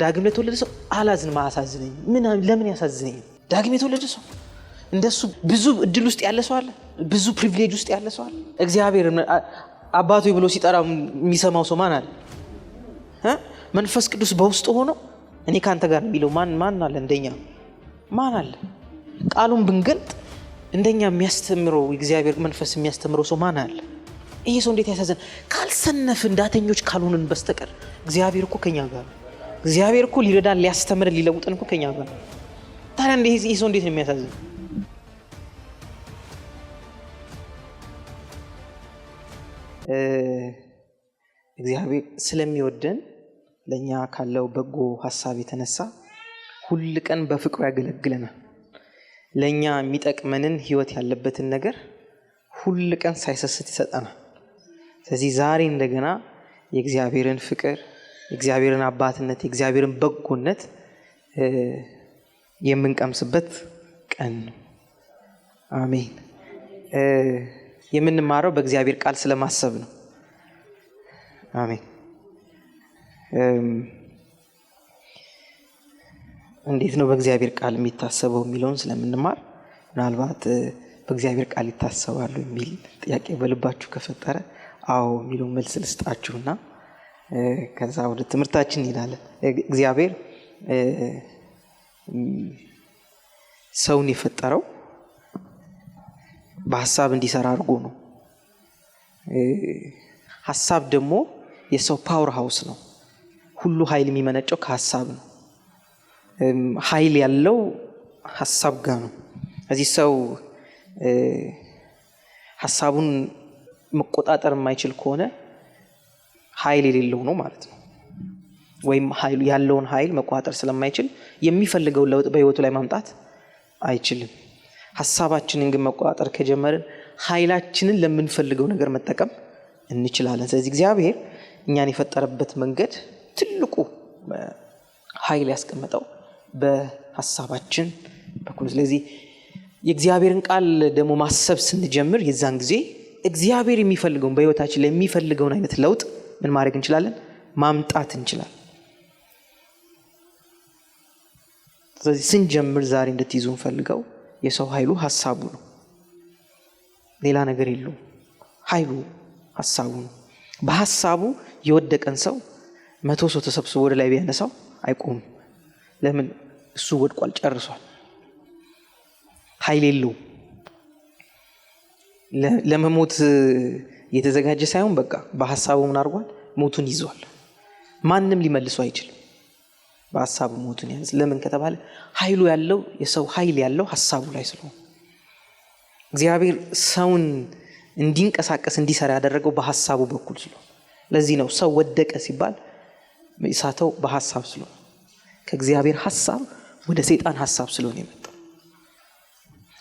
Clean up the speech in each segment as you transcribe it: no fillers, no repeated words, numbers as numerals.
ዳግም ለተወለደ ሰው አላዝንም አያሳዝነኝም። ለምን ያሳዝነኝ? ዳግም የተወለደ ሰው እንደሱ ብዙ እድል ውስጥ ያለ ሰው አለ፣ ብዙ ፕሪቪሌጅ ውስጥ ያለ ሰው አለ። እግዚአብሔር አባቱ ብሎ ሲጠራ የሚሰማው ሰው ማን አለ? መንፈስ ቅዱስ በውስጡ ሆኖ እኔ ካንተ ጋር የሚለው ማን አለ? እንደኛ ማን አለ? ቃሉን ብንገልጥ እንደኛ የሚያስተምረው እግዚአብሔር መንፈስ የሚያስተምረው ሰው ማን አለ? ይሄ ሰው እንዴት ያሳዝን! ካልሰነፍን ዳተኞች ካልሆንን በስተቀር እግዚአብሔር እኮ ከኛ ጋር ነው። እግዚአብሔር እኮ ሊረዳን ሊያስተምረን ሊለውጠን እኮ ከኛ ጋር ነው። ታዲያ ይሄ ሰው እንዴት ነው የሚያሳዝን? እግዚአብሔር ስለሚወደን ለኛ ካለው በጎ ሐሳብ የተነሳ ሁሉ ቀን በፍቅሩ ያገለግለናል። ለኛ የሚጠቅመንን ህይወት ያለበትን ነገር ሁሉ ቀን ሳይሰስት ይሰጠናል። ስለዚህ ዛሬ እንደገና የእግዚአብሔርን ፍቅር፣ የእግዚአብሔርን አባትነት፣ የእግዚአብሔርን በጎነት የምንቀምስበት ቀን ነው። አሜን። የምንማረው በእግዚአብሔር ቃል ስለማሰብ ነው። አሜን። እንዴት ነው በእግዚአብሔር ቃል የሚታሰበው የሚለውን ስለምንማር ምናልባት በእግዚአብሔር ቃል ይታሰባሉ የሚል ጥያቄ በልባችሁ ከፈጠረ አዎ የሚለውን መልስ ልስጣችሁና ከዛ ወደ ትምህርታችን እንሄዳለን። እግዚአብሔር ሰውን የፈጠረው በሐሳብ እንዲሰራ አድርጎ ነው። ሐሳብ ደግሞ የሰው ፓወር ሃውስ ነው። ሁሉ ኃይል የሚመነጨው ከሐሳብ ነው። ኃይል ያለው ሐሳብ ጋር ነው። እዚህ ሰው ሐሳቡን መቆጣጠር የማይችል ከሆነ ኃይል የሌለው ነው ማለት ነው። ወይም ያለውን ኃይል መቆጣጠር ስለማይችል የሚፈልገው ለውጥ በህይወቱ ላይ ማምጣት አይችልም። ሐሳባችንን ግን መቆጣጠር ከጀመርን ኃይላችንን ለምንፈልገው ነገር መጠቀም እንችላለን። ስለዚህ እግዚአብሔር እኛን የፈጠረበት መንገድ ትልቁ ኃይል ያስቀመጠው በሐሳባችን በኩል። ስለዚህ የእግዚአብሔርን ቃል ደግሞ ማሰብ ስንጀምር የዛን ጊዜ እግዚአብሔር የሚፈልገውን በህይወታችን ላይ የሚፈልገውን አይነት ለውጥ ምን ማድረግ እንችላለን? ማምጣት እንችላለን። ስለዚህ ስንጀምር ዛሬ እንድትይዙ እንፈልገው የሰው ኃይሉ ሐሳቡ ነው። ሌላ ነገር የለውም። ኃይሉ ሐሳቡ ነው። በሐሳቡ የወደቀን ሰው 100 ሰው ተሰብስቦ ወደ ላይ ቢያነሳው አይቆምም። ለምን? እሱ ወድቋል፣ ጨርሷል። ኃይል የለውም። ለመሞት የተዘጋጀ ሳይሆን በቃ በሐሳቡ ምን አድርጓል? ሞቱን ይዟል። ማንም ሊመልሰው አይችልም። በሐሳቡ ሞቱን ያዘ። ለምን ከተባለ ኃይሉ ያለው የሰው ኃይል ያለው ሐሳቡ ላይ ስለሆነ እግዚአብሔር ሰውን እንዲንቀሳቀስ እንዲሰራ ያደረገው በሐሳቡ በኩል ስለሆነ ለዚህ ነው ሰው ወደቀ ሲባል የሳተው በሐሳብ ስለሆነ ከእግዚአብሔር ሐሳብ ወደ ሰይጣን ሐሳብ ስለሆነ የመጣው።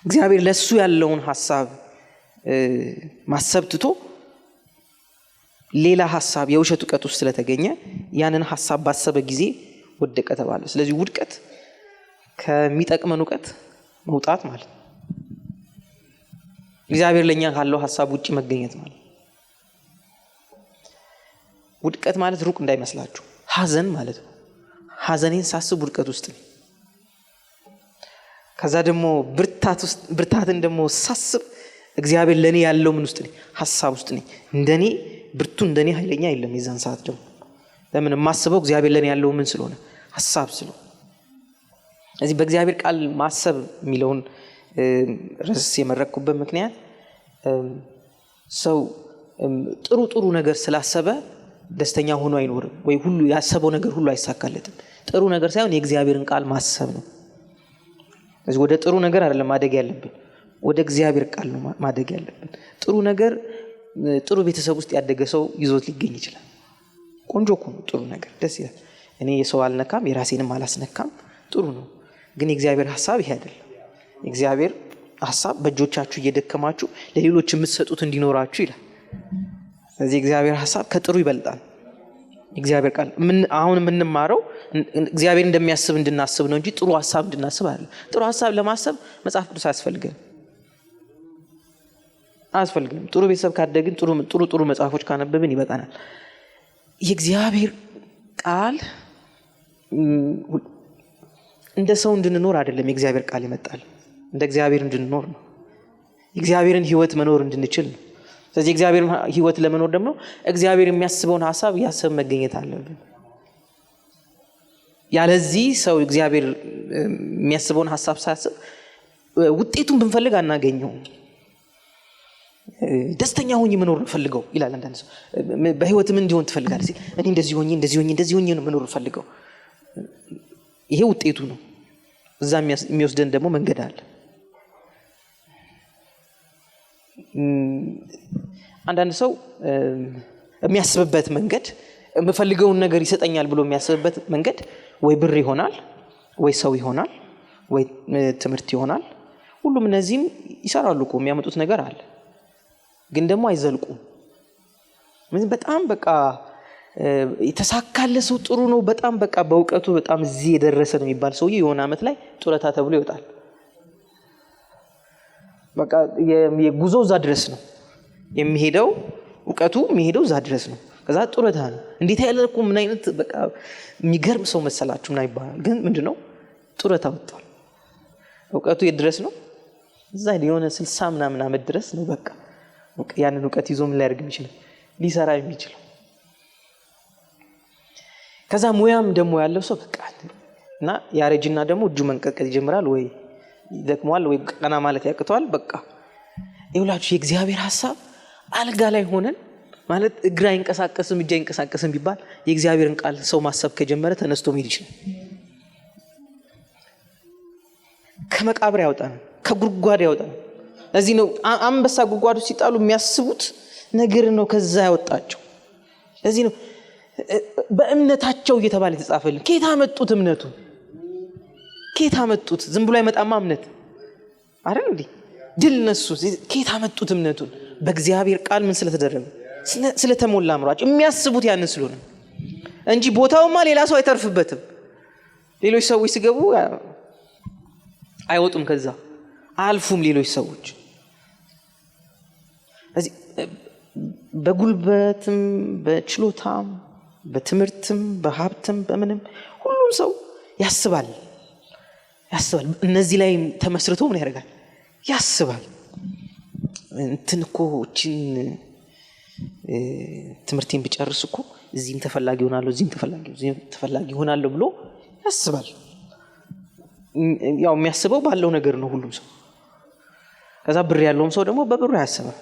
እግዚአብሔር ለሱ ያለውን ሐሳብ ማሰብ ትቶ ሌላ ሐሳብ የውሸት ዕውቀት ውስጥ ስለተገኘ ያንን ሐሳብ ባሰበ ጊዜ ወደቀ ተባለ። ስለዚህ ውድቀት ከሚጠቅመን ዕውቀት መውጣት ማለት ነው። እግዚአብሔር ለኛ ካለው ሐሳብ ውጪ መገኘት ማለት። ውድቀት ማለት ሩቅ እንዳይመስላችሁ ሐዘን ማለት ነው። ሐዘኔን ሳስብ ውድቀት ውስጥ ነኝ። ከዛ ደግሞ ብርታትን ደግሞ ሳስብ እግዚአብሔር ለኔ ያለው ምን ውስጥ ነኝ? ሐሳብ ውስጥ ነኝ። እንደኔ ብርቱ እንደኔ ኃይለኛ የለም። የዛን ሰዓት ደግሞ ለምን የማስበው እግዚአብሔር ለኔ ያለው ምን ስለሆነ? ሐሳብ ስለሆነ። እዚህ በእግዚአብሔር ቃል ማሰብ የሚለውን ርዕስ የመረጥኩበት ምክንያት ሰው ጥሩ ነገር ስላሰበ ደስተኛ ሆኖ አይኖርም፣ ወይ ሁሉ ያሰበው ነገር ሁሉ አይሳካለትም። ጥሩ ነገር ሳይሆን የእግዚአብሔርን ቃል ማሰብ ነው። ስለዚህ ወደ ጥሩ ነገር አይደለም ማደግ ያለብን፣ ወደ እግዚአብሔር ቃል ነው ማደግ ያለብን። ጥሩ ነገር ጥሩ ቤተሰብ ውስጥ ያደገ ሰው ይዞት ሊገኝ ይችላል። ቆንጆ እኮ ነው ጥሩ ነገር፣ ደስ ይላል። እኔ የሰው አልነካም የራሴንም አላስነካም፣ ጥሩ ነው። ግን የእግዚአብሔር ሐሳብ ይሄ አይደለም። የእግዚአብሔር ሐሳብ በእጆቻችሁ እየደከማችሁ ለሌሎች የምትሰጡት እንዲኖራችሁ ይላል። ስለዚህ የእግዚአብሔር ሐሳብ ከጥሩ ይበልጣል። እግዚአብሔር ቃል አሁን የምንማረው እግዚአብሔር እንደሚያስብ እንድናስብ ነው እንጂ ጥሩ ሐሳብ እንድናስብ አይደለም። ጥሩ ሐሳብ ለማሰብ መጽሐፍ ቅዱስ አያስፈልግም። ጥሩ ቤተሰብ ካደግን ጥሩ መጽሐፎች ካነበብን ይበቃናል። የእግዚአብሔር ቃል እንደ ሰው እንድንኖር አይደለም የእግዚአብሔር ቃል ይመጣል፣ እንደ እግዚአብሔር እንድንኖር ነው። የእግዚአብሔርን ህይወት መኖር እንድንችል ነው። ስለዚህ የእግዚአብሔርን ህይወት ለመኖር ደግሞ እግዚአብሔር የሚያስበውን ሐሳብ ያሰብ መገኘት አለብን። ያለዚህ ሰው እግዚአብሔር የሚያስበውን ሐሳብ ሳያስብ ውጤቱን ብንፈልግ አናገኘውም። ደስተኛ ሆኜ መኖር ፈልገው ይላል አንዳንድ ሰው። በህይወት ምን እንዲሆን ትፈልጋለህ ሲል እኔ እንደዚህ ሆኜ ነው መኖር ፈልገው። ይሄ ውጤቱ ነው። እዛ የሚወስደን ደግሞ መንገድ አለ። አንዳንድ ሰው የሚያስብበት መንገድ የምፈልገውን ነገር ይሰጠኛል ብሎ የሚያስብበት መንገድ ወይ ብር ይሆናል፣ ወይ ሰው ይሆናል፣ ወይ ትምህርት ይሆናል። ሁሉም እነዚህም ይሰራሉ እኮ የሚያመጡት ነገር አለ፣ ግን ደግሞ አይዘልቁም። በጣም በቃ የተሳካለ ሰው ጥሩ ነው፣ በጣም በቃ በእውቀቱ በጣም እዚህ የደረሰ ነው የሚባል ሰውዬ የሆነ አመት ላይ ጡረታ ተብሎ ይወጣል። በቃ የጉዞው እዛ ድረስ ነው የሚሄደው፣ እውቀቱ የሚሄደው እዛ ድረስ ነው። ከዛ ጡረታ ነው። እንዴት ያለኩ ምን አይነት በቃ የሚገርም ሰው መሰላችሁ ምናምን ይባላል። ግን ምንድነው ጡረታ ወጣው። እውቀቱ የት ድረስ ነው? እዛ የሆነ 60 ምናምን አመት ድረስ ነው። በቃ ያንን እውቀት ይዞ ምን ሊያደርግ ይችላል? ሊሰራ የሚችል። ከዛ ሙያም ደግሞ ያለው ሰው በቃ እና ያረጅና ደግሞ እጁ መንቀጥቀጥ ይጀምራል፣ ወይ ይደክመዋል፣ ወይ ቀና ማለት ያቅተዋል። በቃ ይውላችሁ የእግዚአብሔር ሐሳብ አልጋ ላይ ሆነን ማለት እግራ አይንቀሳቀስም እጅ አይንቀሳቀስም ቢባል የእግዚአብሔርን ቃል ሰው ማሰብ ከጀመረ ተነስቶ መሄድ ይችላል። ከመቃብር ያወጣን፣ ከጉድጓድ ያወጣን። ለዚህ ነው አንበሳ ጉድጓዱ ሲጣሉ የሚያስቡት ነገር ነው ከዛ ያወጣቸው። ለዚህ ነው በእምነታቸው እየተባለ የተጻፈልን። ከየት አመጡት እምነቱ? ከየት አመጡት? ዝም ብሎ አይመጣማ እምነት አይደል እንዴ? ድል ነሱ ከየት አመጡት እምነቱን? በእግዚአብሔር ቃል ምን ስለተደረገ ስለተሞላ አምሯቸው የሚያስቡት ያንን ስለሆነ እንጂ ቦታውማ ሌላ ሰው አይተርፍበትም። ሌሎች ሰዎች ሲገቡ አይወጡም፣ ከዛ አልፉም ሌሎች ሰዎች። እዚህ በጉልበትም በችሎታም በትምህርትም በሀብትም በምንም ሁሉም ሰው ያስባል። እነዚህ ላይ ተመስርቶ ምን ያደርጋል? ያስባል። እንትን እኮ እቺን ትምህርቴን ብጨርስ እኮ እዚህም ተፈላጊ ሆናለሁ፣ እዚህም ተፈላጊ ሆናለሁ ብሎ ያስባል። ያው የሚያስበው ባለው ነገር ነው ሁሉም ሰው። ከዛ ብር ያለውም ሰው ደግሞ በብሩ ያስባል።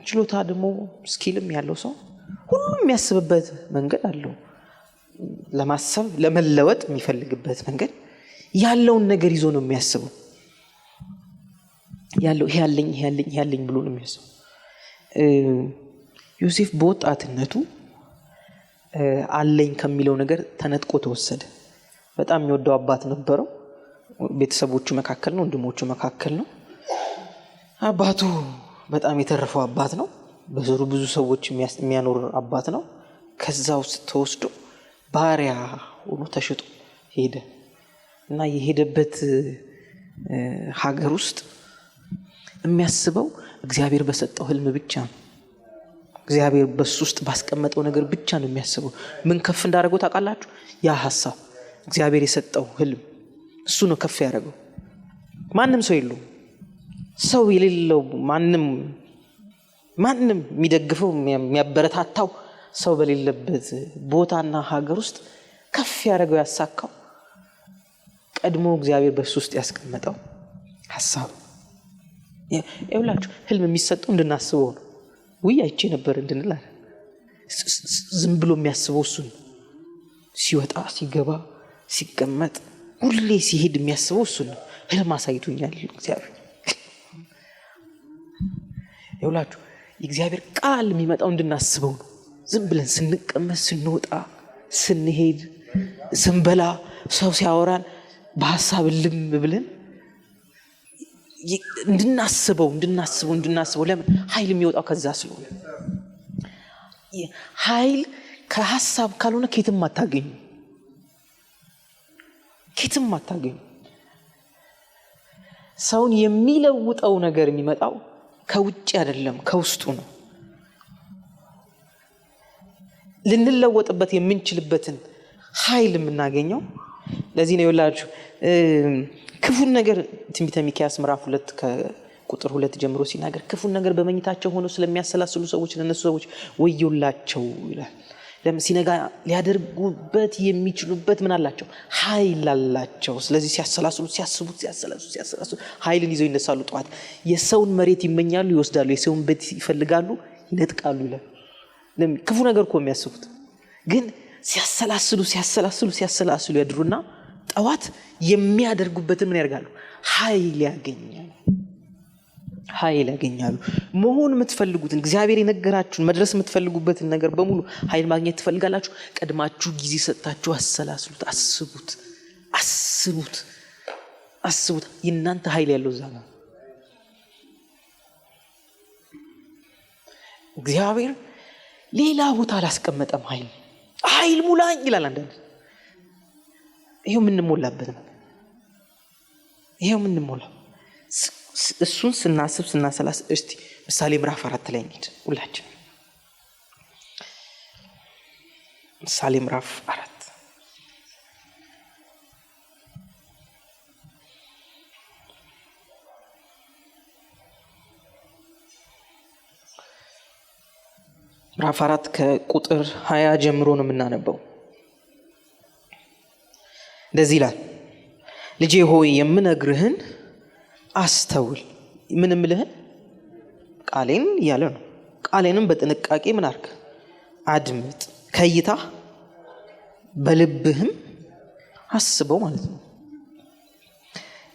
ችሎታ ደግሞ ስኪልም ያለው ሰው ሁሉም የሚያስብበት መንገድ አለው። ለማሰብ ለመለወጥ የሚፈልግበት መንገድ ያለውን ነገር ይዞ ነው የሚያስበው። ያለው ይሄ ያለኝ ብሎ ነው የሚያስበው። ዮሴፍ በወጣትነቱ አለኝ ከሚለው ነገር ተነጥቆ ተወሰደ። በጣም የሚወደው አባት ነበረው። ቤተሰቦቹ መካከል ነው፣ ወንድሞቹ መካከል ነው። አባቱ በጣም የተረፈው አባት ነው። በዘሩ ብዙ ሰዎች የሚያኖር አባት ነው። ከዛ ውስጥ ተወስዶ ባሪያ ሆኖ ተሽጦ ሄደ እና የሄደበት ሀገር ውስጥ የሚያስበው እግዚአብሔር በሰጠው ህልም ብቻ ነው። እግዚአብሔር በሱ ውስጥ ባስቀመጠው ነገር ብቻ ነው የሚያስበው። ምን ከፍ እንዳደረገው ታውቃላችሁ? ያ ሐሳብ እግዚአብሔር የሰጠው ህልም እሱ ነው ከፍ ያደረገው። ማንም ሰው የለውም፣ ሰው የሌለው ማንም የሚደግፈው የሚያበረታታው ሰው በሌለበት ቦታና ሀገር ውስጥ ከፍ ያደረገው ያሳካው ቀድሞ እግዚአብሔር በሱ ውስጥ ያስቀመጠው ሐሳብ። ይኸውላችሁ ህልም የሚሰጠው እንድናስበው ነው። ውይ አይቼ ነበር እንድንል አይደል? ዝም ብሎ የሚያስበው እሱ ነው። ሲወጣ ሲገባ ሲቀመጥ ሁሌ ሲሄድ የሚያስበው እሱ ነው። ህልም አሳይቶኛል እግዚአብሔር። ይኸውላችሁ የእግዚአብሔር ቃል የሚመጣው እንድናስበው ነው። ዝም ብለን ስንቀመጥ ስንወጣ ስንሄድ ስንበላ ሰው ሲያወራን በሐሳብ ልም ብለን እንድናስበው ለምን? ኃይል የሚወጣው ከዛ ስለሆነ። ኃይል ከሐሳብ ካልሆነ ከየትም አታገኙ። ሰውን የሚለውጠው ነገር የሚመጣው ከውጭ አይደለም ከውስጡ ነው። ልንለወጥበት የምንችልበትን ኃይል የምናገኘው ለዚህ ነው። ይላችሁ ክፉን ነገር ትንቢተ ሚክያስ ምዕራፍ 2 ከቁጥር 2 ጀምሮ ሲናገር ክፉን ነገር በመኝታቸው ሆኖ ስለሚያሰላስሉ ሰዎች ለነሱ ሰዎች ወዮላቸው ይላል። ለምን ሲነጋ ሊያደርጉበት የሚችሉበት ምን አላቸው? ኃይል አላቸው። ስለዚህ ሲያሰላስሉ ሲያሰላስሉ ኃይልን ይዘው ይነሳሉ። ጠዋት የሰውን መሬት ይመኛሉ፣ ይወስዳሉ። የሰውን ቤት ይፈልጋሉ፣ ይነጥቃሉ ይላል። ክፉ ነገር እኮ የሚያስቡት ግን ሲያሰላስሉ ያድሩና ጠዋት የሚያደርጉበትን ምን ያደርጋሉ? ኃይል ያገኛሉ። መሆን የምትፈልጉትን እግዚአብሔር የነገራችሁን መድረስ የምትፈልጉበትን ነገር በሙሉ ኃይል ማግኘት ትፈልጋላችሁ። ቀድማችሁ ጊዜ ሰጥታችሁ አሰላስሉት። አስቡት። የእናንተ ኃይል ያለው እዛ ነው። እግዚአብሔር ሌላ ቦታ አላስቀመጠም። ኃይል ሙላኝ ይላል አንዳንድ። ይሄው የምንሞላበት ነው። እሱን ስናሰላስ እስቲ ምሳሌ ምዕራፍ 4 ላይ እንሂድ ሁላችን። ምሳሌ ምዕራፍ 4 ከቁጥር 20 ጀምሮ ነው የምናነበው። እንደዚህ ይላል፣ ልጄ ሆይ የምነግርህን አስተውል። ምን እምልህን? ቃሌን እያለ ነው። ቃሌንም በጥንቃቄ ምን አድርግ? አድምጥ። ከይታ በልብህም አስበው ማለት ነው።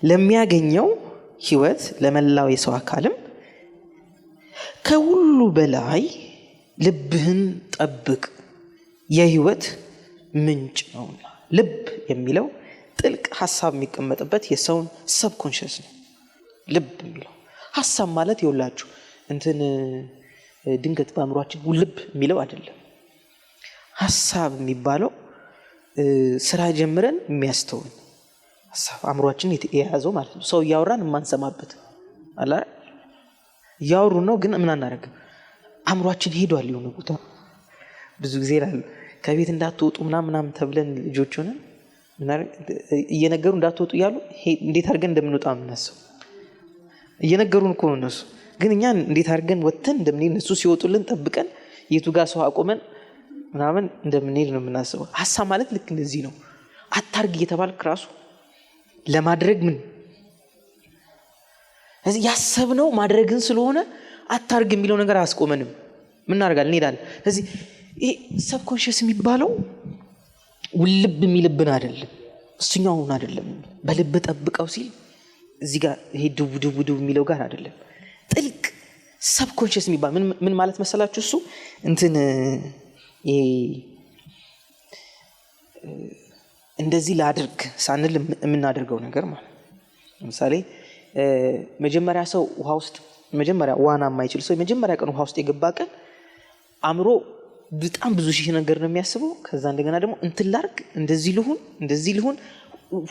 ለሚያገኘው ሕይወት ለመላው የሰው አካልም ከሁሉ በላይ ልብህን ጠብቅ፣ የሕይወት ምንጭ ነውና። ልብ የሚለው ጥልቅ ሐሳብ የሚቀመጥበት የሰውን ሰብኮንሽስ ነው። ልብ የሚለው ሐሳብ ማለት ይውላችሁ ድንገት በአእምሯችን ልብ የሚለው አይደለም። ሐሳብ የሚባለው ስራ ጀምረን የሚያስተውን ሐሳብ አእምሯችን የያዘው ማለት ነው። ሰው እያወራን የማንሰማበት አላ እያወሩ ነው፣ ግን ምን አናደርግም። አእምሯችን ሄዷል የሆነ ቦታ። ብዙ ጊዜ ይላሉ ከቤት እንዳትወጡ ምናምን ተብለን ልጆች ሆነን እየነገሩ እንዳትወጡ እያሉ እንዴት አድርገን እንደምንወጣ የምናስበው እየነገሩን እኮ ነው እነሱ። ግን እኛ እንዴት አድርገን ወጥተን እንደምንሄድ እነሱ ሲወጡልን ጠብቀን የቱ ጋር ሰው አቆመን ምናምን እንደምንሄድ ነው የምናስበው። ሐሳብ ማለት ልክ እንደዚህ ነው። አታርግ እየተባልክ ራሱ ለማድረግ ስለዚህ ያሰብነው ማድረግን ስለሆነ አታርግ የሚለው ነገር አያስቆመንም። ምን እናደርጋለን? እንሄዳለን። ስለዚህ ይሄ ሰብኮንሽስ የሚባለው ውልብ የሚልብን አይደለም፣ እሱኛውን አይደለም። በልብ ጠብቀው ሲል እዚህ ጋር ይሄ ድው የሚለው ጋር አይደለም። ጥልቅ ሰብኮንሽስ የሚባል ምን ማለት መሰላችሁ? እሱ እንደዚህ ላድርግ ሳንል የምናደርገው ነገር ማለት። ለምሳሌ መጀመሪያ ሰው ውሃ ውስጥ ዋና የማይችል ሰው የመጀመሪያ ቀን ውሃ ውስጥ የገባ ቀን አእምሮ በጣም ብዙ ሺህ ነገር ነው የሚያስበው። ከዛ እንደገና ደግሞ ላድርግ፣ እንደዚህ ልሁን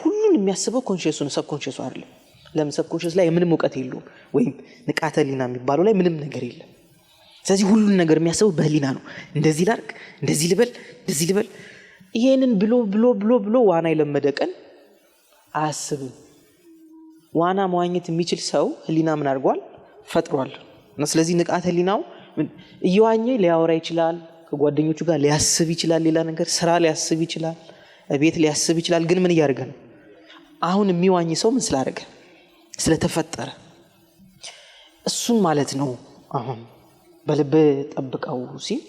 ሁሉን የሚያስበው ኮንሽሱ ነው፣ ሰብኮንሽሱ አይደለም። ለምን? ሰብኮንሽስ ላይ ምንም እውቀት የለውም፣ ወይም ንቃተ ህሊና የሚባለው ላይ ምንም ነገር የለም። ስለዚህ ሁሉን ነገር የሚያስበው በህሊና ነው። እንደዚህ ላድርግ፣ እንደዚህ ልበል። ይሄንን ብሎ ዋና የለመደ ቀን አያስብም። ዋና መዋኘት የሚችል ሰው ህሊና ምን አድርጓል? ፈጥሯል። እና ስለዚህ ንቃተ ህሊናው እየዋኘ ሊያወራ ይችላል፣ ከጓደኞቹ ጋር ሊያስብ ይችላል፣ ሌላ ነገር ስራ ሊያስብ ይችላል፣ ቤት ሊያስብ ይችላል። ግን ምን እያደረገ ነው? አሁን የሚዋኝ ሰው ምን ስላደረገ? ስለተፈጠረ። እሱን ማለት ነው። አሁን በልብ ጠብቀው ሲል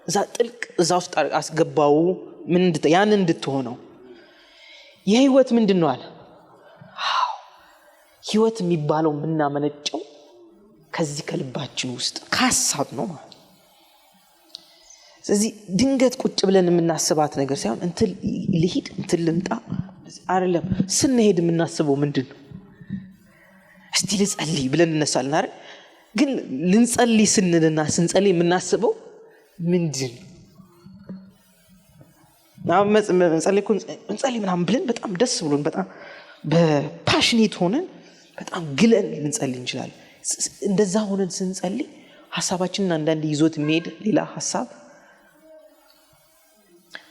እዛ ጥልቅ እዛ ውስጥ አስገባው። ያንን እንድትሆነው የህይወት ምንድን ነው አለ? ህይወት የሚባለው የምናመነጨው ከዚህ ከልባችን ውስጥ ከሀሳብ ነው ማለት። ስለዚህ ድንገት ቁጭ ብለን የምናስባት ነገር ሳይሆን ልሂድ ልምጣ አይደለም። ስንሄድ የምናስበው ምንድን ነው? እስቲ ልጸልይ ብለን እነሳለን አይደል? ግን ልንጸልይ ስንልና ስንጸልይ የምናስበው ምንድን ነው? እንጸልይ ምናምን ብለን በጣም ደስ ብሎን በጣም በፓሽኔት ሆነን በጣም ግለን ልንጸልይ እንችላለን። እንደዛ ሆነን ስንጸልይ ሀሳባችንን አንዳንድ ይዞት የሚሄድ ሌላ ሀሳብ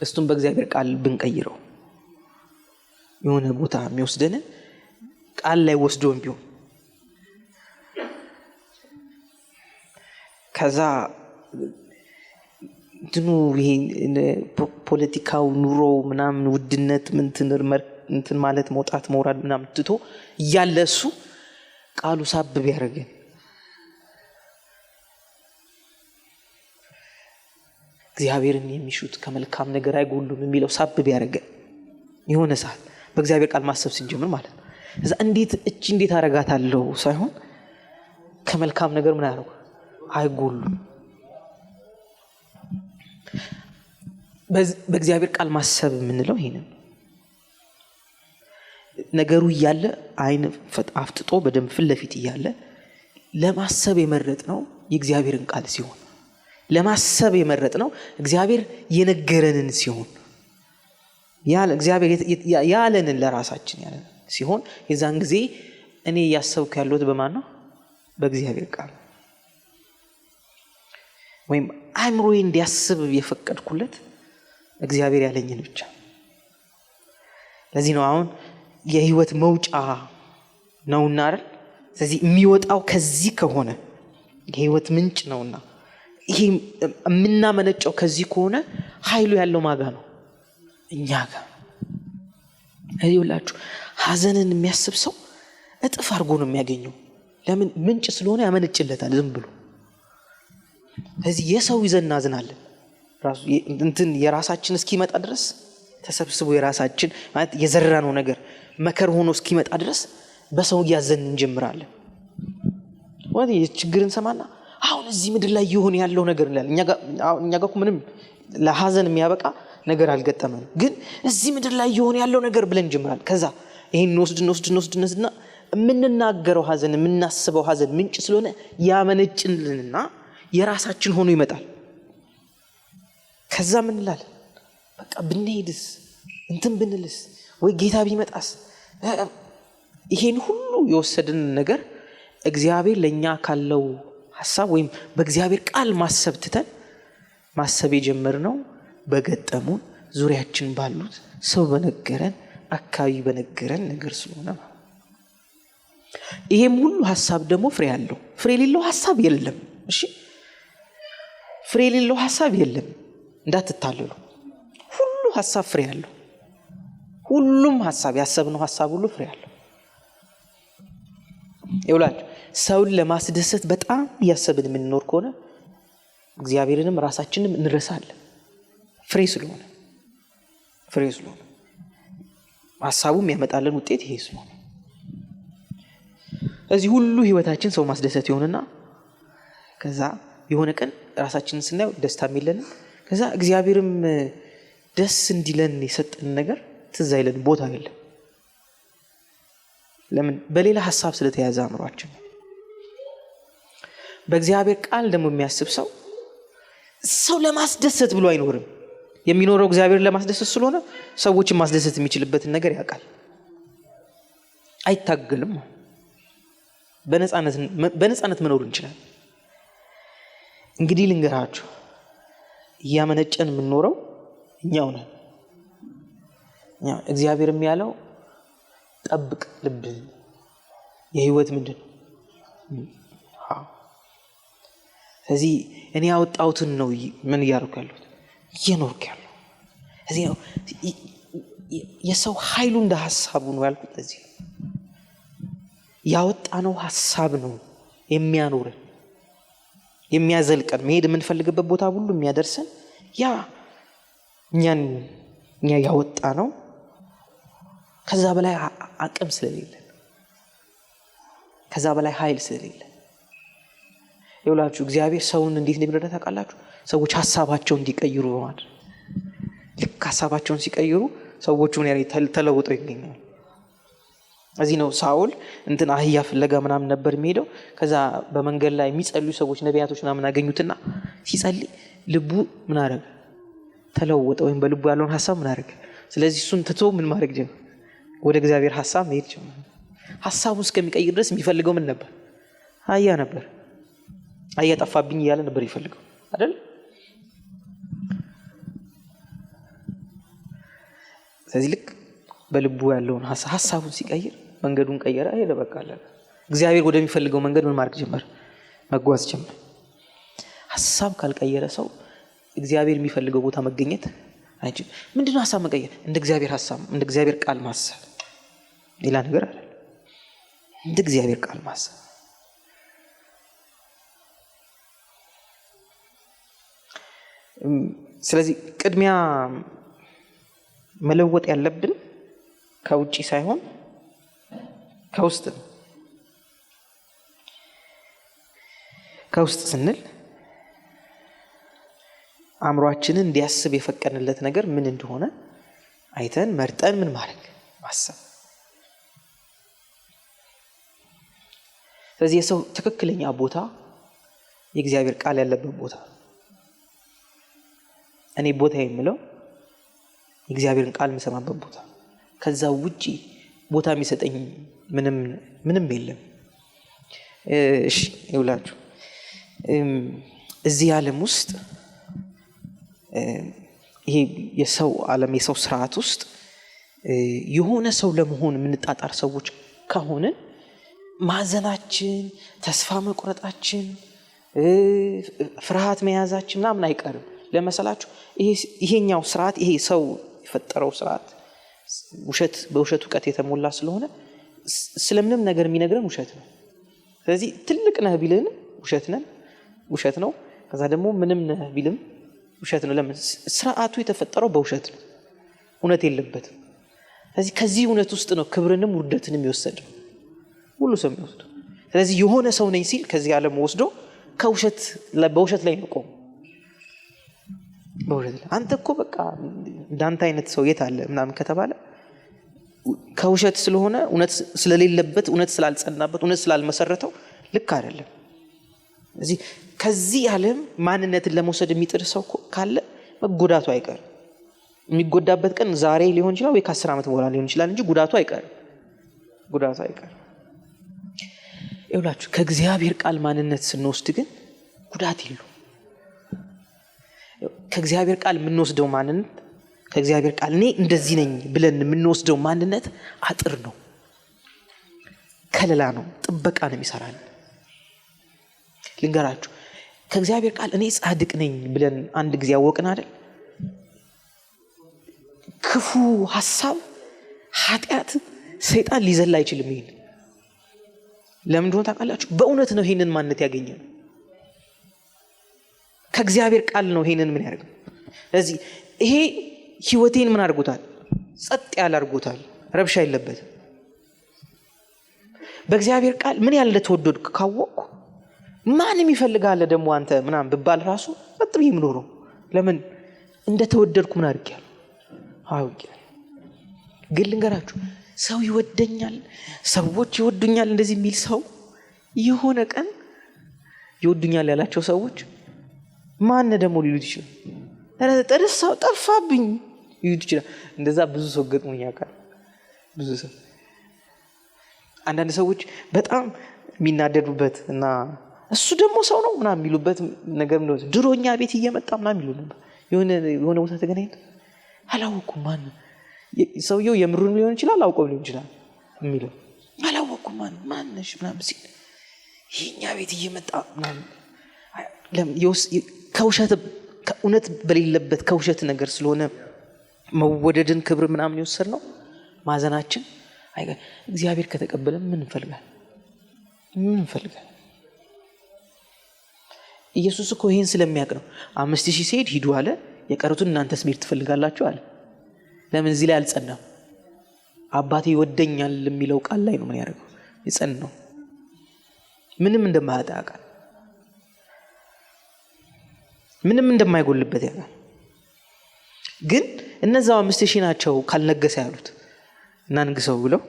እሱን በእግዚአብሔር ቃል ብንቀይረው የሆነ ቦታ የሚወስደን ቃል ላይ ወስዶን ቢሆን ከዛ እንትኑ ይሄ ፖለቲካው ኑሮ ምናምን ውድነት እንትን ማለት መውጣት መውረድ ምናምን ትቶ እያለ እሱ ቃሉ ሳብብ ያደርገን እግዚአብሔርን የሚሹት ከመልካም ነገር አይጎሉም የሚለው ሳብብ ያደርገን የሆነ ሰዓት በእግዚአብሔር ቃል ማሰብ ስንጀምር ማለት ነው። እዛ እንዴት አረጋታለሁ ሳይሆን ከመልካም ነገር ምን ያደርጉ አይጎሉም። በእግዚአብሔር ቃል ማሰብ የምንለው ይሄንን ነገሩ እያለ አይን አፍጥጦ በደንብ ፊት ለፊት እያለ ለማሰብ የመረጥነው የእግዚአብሔርን ቃል ሲሆን ለማሰብ የመረጥነው እግዚአብሔር የነገረንን ሲሆን እግዚአብሔር ያለንን ለራሳችን ያለን ሲሆን የዛን ጊዜ እኔ ያሰብኩ ያለሁት በማን ነው? በእግዚአብሔር ቃል ወይም አእምሮዬ እንዲያስብ የፈቀድኩለት እግዚአብሔር ያለኝን ብቻ። ለዚህ ነው አሁን የህይወት መውጫ ነውና አይደል? ስለዚህ የሚወጣው ከዚህ ከሆነ የህይወት ምንጭ ነውና ይሄ የምናመነጨው ከዚህ ከሆነ ኃይሉ ያለው ማጋ ነው? እኛ ጋር። ይኸውላችሁ ሐዘንን የሚያስብ ሰው እጥፍ አድርጎ ነው የሚያገኘው። ለምን? ምንጭ ስለሆነ ያመነጭለታል ዝም ብሎ። ስለዚህ የሰው ይዘን እናዝናለን ራሱ እንትን የራሳችን እስኪመጣ ድረስ ተሰብስቦ የራሳችን ማለት የዘራነው ነገር መከር ሆኖ እስኪመጣ ድረስ በሰው እያዘን እንጀምራለን። ወዲህ ችግርን ሰማና አሁን እዚህ ምድር ላይ ይሆን ያለው ነገር ይላል። እኛ ጋር ምንም ለሐዘን የሚያበቃ ነገር አልገጠመንም፣ ግን እዚህ ምድር ላይ ይሆን ያለው ነገር ብለን እንጀምራለን። ከዛ ይሄን ወስድና የምንናገረው ሐዘን የምናስበው ሐዘን ምንጭ ስለሆነ ያመነጭልንና የራሳችን ሆኖ ይመጣል። ከዛ ምን እንላለን? በቃ ብንሄድስ እንትን ብንልስ ወይ ጌታ ቢመጣስ? ይሄን ሁሉ የወሰድን ነገር እግዚአብሔር ለኛ ካለው ሐሳብ ወይም በእግዚአብሔር ቃል ማሰብ ትተን ማሰብ የጀመርነው በገጠሙን ዙሪያችን ባሉት ሰው በነገረን አካባቢ በነገረን ነገር ስለሆነ ይሄም ሁሉ ሐሳብ ደግሞ ፍሬ አለው። ፍሬ የሌለው ሐሳብ የለም። እሺ ፍሬ የሌለው ሐሳብ የለም እንዳትታለሉ። ሁሉ ሐሳብ ፍሬ አለው። ሁሉም ሐሳብ ያሰብነው ሐሳብ ሁሉ ፍሬ አለው። ይውላችሁ ሰውን ለማስደሰት በጣም እያሰብን የምንኖር ከሆነ እግዚአብሔርንም ራሳችንም እንረሳለን። ፍሬ ስለሆነ ሐሳቡም ያመጣልን ውጤት ይሄ ስለሆነ እዚህ ሁሉ ህይወታችን ሰው ማስደሰት ይሆንና ከዛ የሆነ ቀን ራሳችንን ስናየው ደስታ የለንም። ከዛ እግዚአብሔርም ደስ እንዲለን የሰጠን ነገር ትዝ አይለን፣ ቦታ የለም። ለምን? በሌላ ሐሳብ ስለተያዘ አእምሯችን። በእግዚአብሔር ቃል ደግሞ የሚያስብ ሰው ለማስደሰት ብሎ አይኖርም። የሚኖረው እግዚአብሔር ለማስደሰት ስለሆነ ሰዎችን ማስደሰት የሚችልበትን ነገር ያውቃል። አይታገልም። በነፃነት መኖር እንችላለን። እንግዲህ ልንገራችሁ እያመነጨን የምንኖረው እኛው ነን። እግዚአብሔርም ያለው ጠብቅ ልብን የህይወት ምንድን ነው? ስለዚህ እኔ ያወጣሁትን ነው ምን እያደረኩ ያለሁት እየኖርኩ ያለሁ። ስለዚህ ነው የሰው ኃይሉ እንደ ሐሳቡ ነው ያልኩት። ስለዚህ ያወጣነው ሐሳብ ነው የሚያኖረን የሚያዘልቀን መሄድ የምንፈልግበት ቦታ ሁሉ የሚያደርሰን ያ እኛ ያወጣ ነው። ከዛ በላይ አቅም ስለሌለ ከዛ በላይ ኃይል ስለሌለ ይውላችሁ እግዚአብሔር ሰውን እንዴት እንደሚረዳ ታውቃላችሁ? ሰዎች ሐሳባቸውን እንዲቀይሩ በማድረግ ልክ ሐሳባቸውን ሲቀይሩ ሰዎቹ ምን ያህል ተለውጠው ይገኛሉ። እዚህ ነው ሳኦል እንትን አህያ ፍለጋ ምናምን ነበር የሚሄደው። ከዛ በመንገድ ላይ የሚጸልዩ ሰዎች ነቢያቶች ምናምን አገኙትና ሲጸልይ ልቡ ምን አደረገ? ተለወጠ። ወይም በልቡ ያለውን ሐሳብ ምን አደረገ? ስለዚህ እሱን ትቶ ምን ማድረግ ጀመረ? ወደ እግዚአብሔር ሐሳብ መሄድ ጀመረ። ሐሳቡን እስከሚቀይር ድረስ የሚፈልገው ምን ነበር? አህያ ነበር። አህያ ጠፋብኝ እያለ ነበር ይፈልገው አይደል? ስለዚህ ልክ በልቡ ያለውን ሐሳቡን ሲቀይር መንገዱን ቀየረ። ሄደ በቃ አለ። እግዚአብሔር ወደሚፈልገው መንገድ ምን ማድረግ ጀመረ? መጓዝ ጀመረ። ሐሳብ ካልቀየረ ሰው እግዚአብሔር የሚፈልገው ቦታ መገኘት አይችልም። ምንድነው ሐሳብ መቀየር? እንደ እግዚአብሔር ሐሳብ፣ እንደ እግዚአብሔር ቃል ማሰብ፣ ሌላ ነገር አይደለም። እንደ እግዚአብሔር ቃል ማሰብ። ስለዚህ ቅድሚያ መለወጥ ያለብን ከውጪ ሳይሆን ከውስጥ ነው። ከውስጥ ስንል አእምሮአችንን እንዲያስብ የፈቀድንለት ነገር ምን እንደሆነ አይተን መርጠን ምን ማድረግ ማሰብ። ስለዚህ የሰው ትክክለኛ ቦታ የእግዚአብሔር ቃል ያለበት ቦታ። እኔ ቦታ የምለው የእግዚአብሔርን ቃል የምሰማበት ቦታ። ከዛ ውጪ ቦታ የሚሰጠኝ ምንም የለም። እሺ ይውላችሁ እዚህ ዓለም ውስጥ ይሄ የሰው ዓለም የሰው ስርዓት ውስጥ የሆነ ሰው ለመሆን የምንጣጣር ሰዎች ከሆንን ማዘናችን፣ ተስፋ መቁረጣችን፣ ፍርሃት መያዛችን ምናምን አይቀርም። ለመሰላችሁ ይሄኛው ስርዓት ይሄ ሰው የፈጠረው ስርዓት በውሸት እውቀት የተሞላ ስለሆነ ስለምንም ነገር የሚነግረን ውሸት ነው። ስለዚህ ትልቅ ነህ ቢልን ውሸት ነው። ከዛ ደግሞ ምንም ነህ ቢልም ውሸት ነው። ለምን? ስርዓቱ የተፈጠረው በውሸት ነው። እውነት የለበትም። ስለዚህ ከዚህ እውነት ውስጥ ነው ክብርንም ውርደትንም የሚወሰደው ሁሉ ሰው የሚወስደው። ስለዚህ የሆነ ሰው ነኝ ሲል ከዚህ ዓለም ወስዶ በውሸት ላይ ነው ቆሞ በውሸት ላይ አንተ እኮ በቃ እንዳንተ አይነት ሰው የት አለ ምናምን ከተባለ ከውሸት ስለሆነ እውነት ስለሌለበት እውነት ስላልጸናበት እውነት ስላልመሰረተው ልክ አይደለም። ስለዚህ ከዚህ ዓለም ማንነትን ለመውሰድ የሚጥር ሰው ካለ መጎዳቱ አይቀርም። የሚጎዳበት ቀን ዛሬ ሊሆን ይችላል ወይ ከ10 ዓመት በኋላ ሊሆን ይችላል እንጂ ጉዳቱ አይቀርም። ይኸውላችሁ ከእግዚአብሔር ቃል ማንነት ስንወስድ ግን ጉዳት የለውም። ከእግዚአብሔር ቃል የምንወስደው ማንነት ከእግዚአብሔር ቃል እኔ እንደዚህ ነኝ ብለን የምንወስደው ማንነት አጥር ነው፣ ከለላ ነው፣ ጥበቃ ነው የሚሰራን። ልንገራችሁ ከእግዚአብሔር ቃል እኔ ጻድቅ ነኝ ብለን አንድ ጊዜ ያወቅን አይደል? ክፉ ሐሳብ፣ ኃጢአት፣ ሰይጣን ሊዘላ አይችልም። ይሄን ለምን እንደሆነ ታውቃላችሁ? በእውነት ነው ይሄንን ማንነት ያገኘው። ከእግዚአብሔር ቃል ነው ይሄንን ምን ያደርገው። ስለዚህ ይሄ ህይወቴን ምን አድርጎታል? ጸጥ ያለ አድርጎታል። ረብሻ የለበትም። በእግዚአብሔር ቃል ምን ያለ ተወደድኩ ካወቅኩ ማንም ይፈልጋል ደግሞ አንተ ምናምን ብባል ራሱ ጸጥ ብዬ የምኖረው ለምን? እንደተወደድኩ ምን አድርጌያለሁ? አውቄያለሁ። ግን ልንገራችሁ ሰው ይወደኛል፣ ሰዎች ይወዱኛል እንደዚህ የሚል ሰው የሆነ ቀን ይወዱኛል ያላቸው ሰዎች ማን ደግሞ ሊሉት ይችላል? ተረሳው ጠፋብኝ ይሉት ይችላል። እንደዛ ብዙ ሰው ገጥሞኝ ያውቃል። ብዙ ሰው አንዳንድ ሰዎች በጣም የሚናደዱበት እና እሱ ደግሞ ሰው ነው ምናምን የሚሉበት ነገር ነው። ድሮኛ ቤት እየመጣ ምናምን የሚሉ ነበር። የሆነ ቦታ ተገናኝተው አላወኩም ማን ሰውየው የምሩን ሊሆን ይችላል አውቀው ሊሆን ይችላል የሚለው አላወኩም ማንሽ ምናምን ሲል ይሄኛ ቤት እየመጣ ምናምን ከውሸት ከእውነት በሌለበት ከውሸት ነገር ስለሆነ መወደድን ክብር ምናምን ይወሰድ ነው ማዘናችን። እግዚአብሔር ከተቀበለ ምን እንፈልጋለን? ኢየሱስ እኮ ይሄን ስለሚያውቅ ነው 5000 ሲሄድ ሂዱ አለ። የቀሩትን እናንተስ መሄድ ትፈልጋላችሁ አለ። ለምን እዚህ ላይ አልጸናም? አባቴ ይወደኛል የሚለው ቃል ላይ ነው ምን ያደርገው የጸናው። ምንም እንደማያጣ ያውቃል። ምንም እንደማይጎልበት ያውቃል። ግን እነዛው 5000 ናቸው ካልነገሰ ያሉት እና ንግሰው ብለው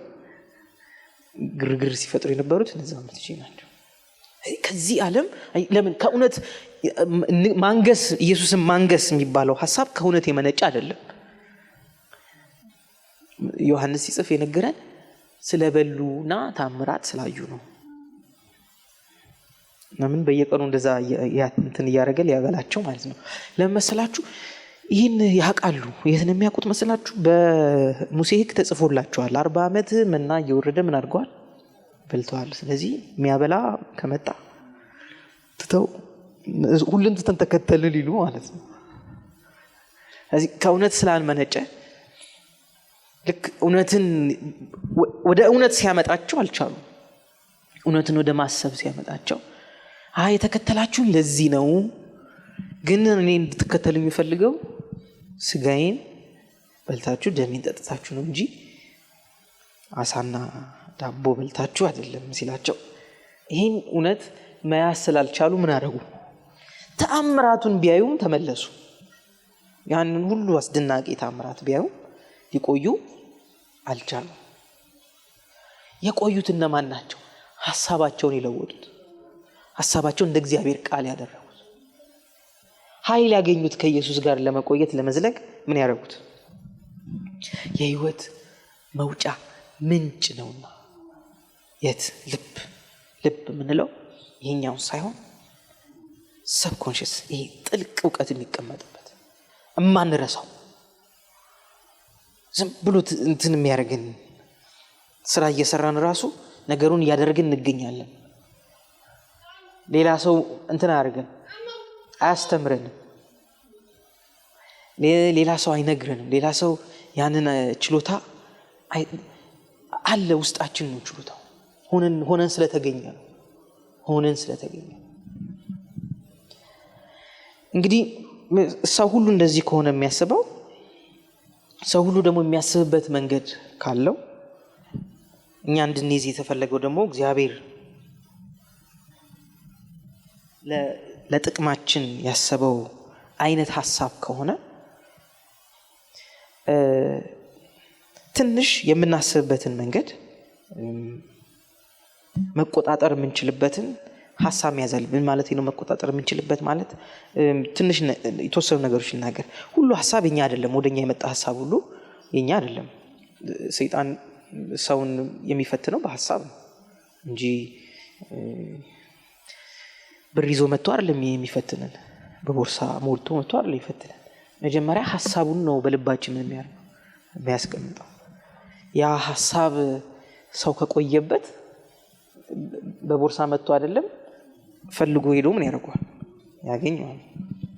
ግርግር ሲፈጥሩ የነበሩት እነዛው 5000 ናቸው። ከዚህ ዓለም ለምን ከእውነት ማንገስ ኢየሱስን ማንገስ የሚባለው ሐሳብ ከእውነት የመነጨ አይደለም። ዮሐንስ ሲጽፍ የነገረን ስለበሉና ታምራት ስላዩ ነው። ለምን በየቀኑ እንደዛ እንትን እያደረገ ሊያበላቸው ማለት ነው። ለምን መሰላችሁ? ይህን ያውቃሉ። የት ነው የሚያውቁት መስላችሁ? በሙሴ ሕግ ተጽፎላቸዋል። 40 ዓመት መና እየወረደ ምን አድርገዋል? በልተዋል። ስለዚህ የሚያበላ ከመጣ ትተው ሁሉን ትተን ተከተልን ሊሉ ማለት ነው። ስለዚህ ከእውነት ስላልመነጨ ልክ እውነትን ወደ እውነት ሲያመጣቸው አልቻሉ። እውነትን ወደ ማሰብ ሲያመጣቸው የተከተላችሁን ለዚህ ነው፣ ግን እኔ እንድትከተሉ የሚፈልገው ስጋዬን በልታችሁ ደሜን ጠጥታችሁ ነው እንጂ አሳና ዳቦ በልታችሁ አይደለም ሲላቸው፣ ይህን እውነት መያዝ ስላልቻሉ ምን አደረጉ? ተአምራቱን ቢያዩም ተመለሱ። ያንን ሁሉ አስደናቂ ተአምራት ቢያዩም ሊቆዩ አልቻሉ። የቆዩት እነማን ናቸው? ሐሳባቸውን የለወጡት፣ ሐሳባቸውን እንደ እግዚአብሔር ቃል ያደረጉት፣ ኃይል ያገኙት ከኢየሱስ ጋር ለመቆየት ለመዝለቅ ምን ያደረጉት? የህይወት መውጫ ምንጭ ነውና። የት? ልብ የምንለው ይሄኛውን ሳይሆን ሰብኮንሽስ፣ ይሄ ጥልቅ እውቀት የሚቀመጥበት እማንረሳው ዝም ብሎ እንትን የሚያደርገን ስራ እየሰራን ራሱ ነገሩን እያደረግን እንገኛለን። ሌላ ሰው እንትን አያደርገን፣ አያስተምረንም፣ ሌላ ሰው አይነግረንም። ሌላ ሰው ያንን ችሎታ አለ ውስጣችን ነው። ችሎታው ሆነን ስለተገኘ ነው። እንግዲህ ሰው ሁሉ እንደዚህ ከሆነ የሚያስበው፣ ሰው ሁሉ ደግሞ የሚያስብበት መንገድ ካለው፣ እኛ እንድንይዝ የተፈለገው ደግሞ እግዚአብሔር ለጥቅማችን ያሰበው አይነት ሐሳብ ከሆነ ትንሽ የምናስብበትን መንገድ መቆጣጠር የምንችልበትን ሐሳብ ያዛል። ምን ማለት ነው መቆጣጠር የምንችልበት ማለት? ትንሽ የተወሰኑ ነገሮች ልናገር። ሁሉ ሐሳብ የኛ አይደለም። ወደኛ የመጣ ሐሳብ ሁሉ የኛ አይደለም። ሰይጣን ሰውን የሚፈትነው በሐሳብ ነው እንጂ ብር ይዞ መጥቶ አይደለም የሚፈትነን፣ በቦርሳ ሞልቶ መጥቶ አይደለም የሚፈትነን። መጀመሪያ ሐሳቡን ነው በልባችን የሚያስቀምጠው። ያ ሐሳብ ሰው ከቆየበት በቦርሳ መጥቶ አይደለም ፈልጎ ሄዶ ምን ያደርገዋል? ያገኘዋል።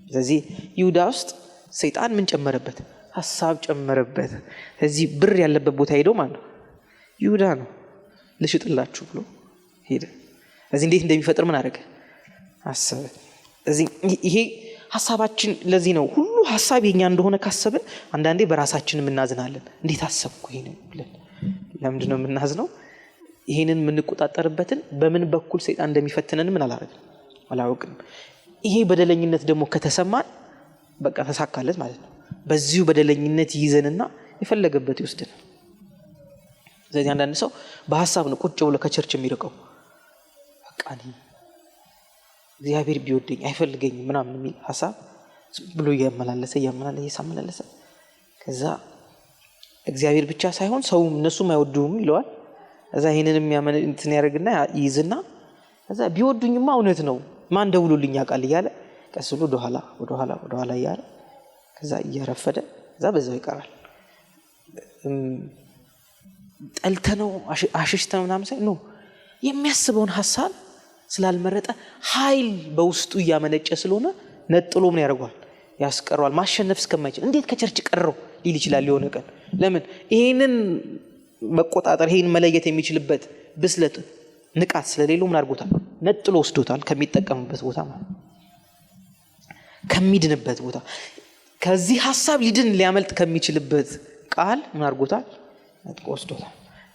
ስለዚህ ይሁዳ ውስጥ ሰይጣን ምን ጨመረበት? ሐሳብ ጨመረበት። ስለዚህ ብር ያለበት ቦታ ሄዶ ማለት ነው ይሁዳ ነው ልሽጥላችሁ ብሎ ሄደ። ስለዚህ እንዴት እንደሚፈጥር ምን አደረገ? አሰበ። ስለዚህ ይሄ ሐሳባችን ለዚህ ነው ሁሉ ሐሳብ የኛ እንደሆነ ካሰብን አንዳንዴ በራሳችን እናዝናለን። እንዴት አሰብኩ ይሄንን ብለን። ለምንድን ነው የምናዝነው? ይሄንን የምንቆጣጠርበትን በምን በኩል ሰይጣን እንደሚፈትነን ምን አላወቅንም። ይሄ በደለኝነት ደግሞ ከተሰማን በቃ ተሳካለት ማለት ነው። በዚሁ በደለኝነት ይይዘንና የፈለገበት ይወስደናል። ስለዚህ አንዳንድ ሰው በሐሳብ ነው ቁጭ ብሎ ከቸርች የሚርቀው። በቃ እግዚአብሔር ቢወደኝ አይፈልገኝም ምናምን የሚል ሐሳብ ብሎ እያመላለሰ ከዛ እግዚአብሔር ብቻ ሳይሆን ሰው እነሱም አይወዱም ይለዋል። እዛ ይሄንን እንትን ያደርግና ይይዝና እዛ ቢወዱኝማ እውነት ነው ማን ደውሎልኝ ያውቃል እያለ ቀስ ብሎ ወደኋላ እያለ ከዛ እያረፈደ እዛ በዛው ይቀራል። ጠልተነው አሽሽተነው ምናምን ሳይ ነው የሚያስበውን ሐሳብ ስላልመረጠ ኃይል በውስጡ እያመነጨ ስለሆነ ነጥሎ ምን ያደርገዋል? ያስቀረዋል። ማሸነፍ እስከማይችል እንዴት ከቸርች ቀረው ሊል ይችላል የሆነ ቀን። ለምን? ይሄንን መቆጣጠር ይሄን መለየት የሚችልበት ብስለት ንቃት ስለሌለው ምን አድርጎታል? ነጥሎ ወስዶታል ከሚጠቀምበት ቦታ ማለት ከሚድንበት ቦታ ከዚህ ሐሳብ ሊድን ሊያመልጥ ከሚችልበት ቃል ምን አድርጎታል? ነጥቆ ወስዶታል።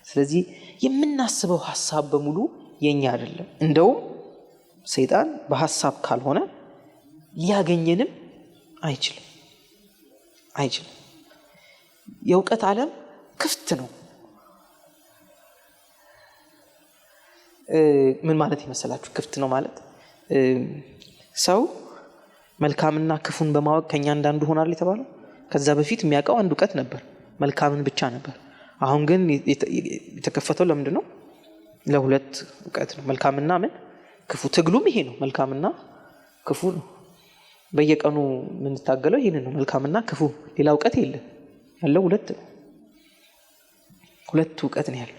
ስለዚህ የምናስበው ሐሳብ በሙሉ የኛ አይደለም። እንደውም ሰይጣን በሐሳብ ካልሆነ ሊያገኘንም አይችልም። የእውቀት ዓለም ክፍት ነው። ምን ማለት ይመስላችሁ? ክፍት ነው ማለት ሰው መልካምና ክፉን በማወቅ ከኛ እንዳንዱ ሆናል የተባለው። ከዛ በፊት የሚያውቀው አንድ እውቀት ነበር፣ መልካምን ብቻ ነበር። አሁን ግን የተከፈተው ለምንድን ነው? ለሁለት እውቀት ነው፣ መልካምና ምን ክፉ። ትግሉም ይሄ ነው፣ መልካምና ክፉ ነው። በየቀኑ የምንታገለው ይሄንን ነው፣ መልካምና ክፉ። ሌላ እውቀት የለም። ያለው ሁለት እውቀት ነው ያለው።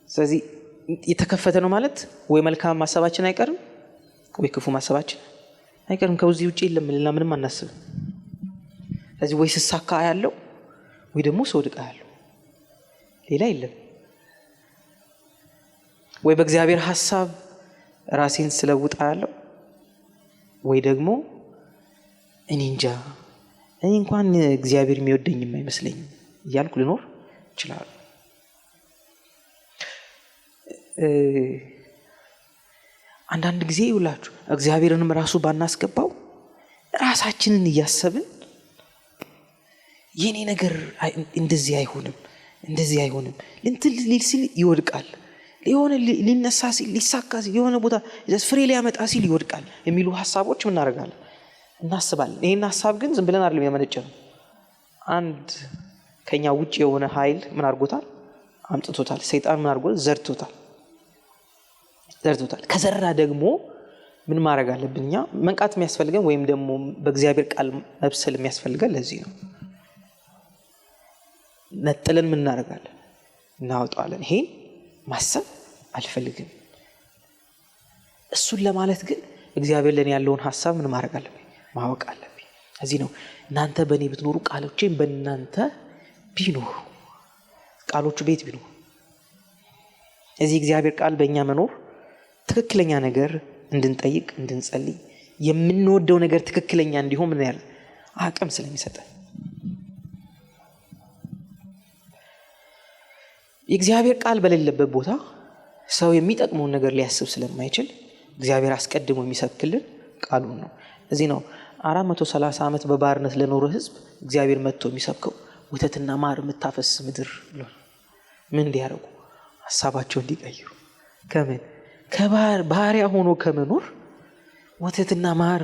ስለዚህ የተከፈተ ነው ማለት ወይ መልካም ማሰባችን አይቀርም ወይ ክፉ ማሰባችን አይቀርም። ከዚህ ውጪ የለም፣ ሌላ ምንም አናስብም። ስለዚህ ወይ ስሳካ ያለው ወይ ደግሞ ስወድቅ ያለው፣ ሌላ የለም። ወይ በእግዚአብሔር ሐሳብ ራሴን ስለውጣ ያለው ወይ ደግሞ እኔ እንጃ እኔ እንኳን እግዚአብሔር የሚወደኝ የማይመስለኝ እያልኩ ልኖር ይችላል። አንዳንድ ጊዜ ይውላችሁ እግዚአብሔርንም ራሱ ባናስገባው ራሳችንን እያሰብን የኔ ነገር እንደዚህ አይሆንም እንትን ሊል ሲል ይወድቃል፣ የሆነ ሊነሳ ሲል ሊሳካ ሲል የሆነ ቦታ ፍሬ ሊያመጣ ሲል ይወድቃል የሚሉ ሐሳቦች ምን እናደርጋለን? እናስባለን። ይሄን ሐሳብ ግን ዝም ብለን አይደለም ያመነጨነው። አንድ ከኛ ውጭ የሆነ ኃይል ምን አድርጎታል? አምጥቶታል። ሰይጣን ምን አድርጎታል? ዘርቶታል። ከዘራ ደግሞ ምን ማድረግ አለብን? እኛ መንቃት የሚያስፈልገን ወይም ደግሞ በእግዚአብሔር ቃል መብሰል የሚያስፈልገን ለዚህ ነው። ነጥለን ምን እናደርጋለን? እናወጣዋለን። ይሄን ማሰብ አልፈልግም። እሱን ለማለት ግን እግዚአብሔር ለኔ ያለውን ሐሳብ ምን ማድረግ አለብኝ? ማወቅ አለብኝ። እዚህ ነው እናንተ በእኔ ብትኖሩ ቃሎቼም በእናንተ ቢኖሩ። ቃሎቹ ቤት ቢኖሩ እዚህ እግዚአብሔር ቃል በእኛ መኖር ትክክለኛ ነገር እንድንጠይቅ እንድንጸልይ የምንወደው ነገር ትክክለኛ እንዲሆን ምን ያህል አቅም ስለሚሰጠን የእግዚአብሔር ቃል በሌለበት ቦታ ሰው የሚጠቅመውን ነገር ሊያስብ ስለማይችል እግዚአብሔር አስቀድሞ የሚሰብክልን ቃሉን ነው። እዚህ ነው 430 ዓመት በባርነት ለኖረ ሕዝብ እግዚአብሔር መጥቶ የሚሰብከው ወተትና ማር የምታፈስ ምድር ብሎ ምን እንዲያደርጉ ሐሳባቸው እንዲቀይሩ ከምን ከባህሪያ ሆኖ ከመኖር ወተትና ማር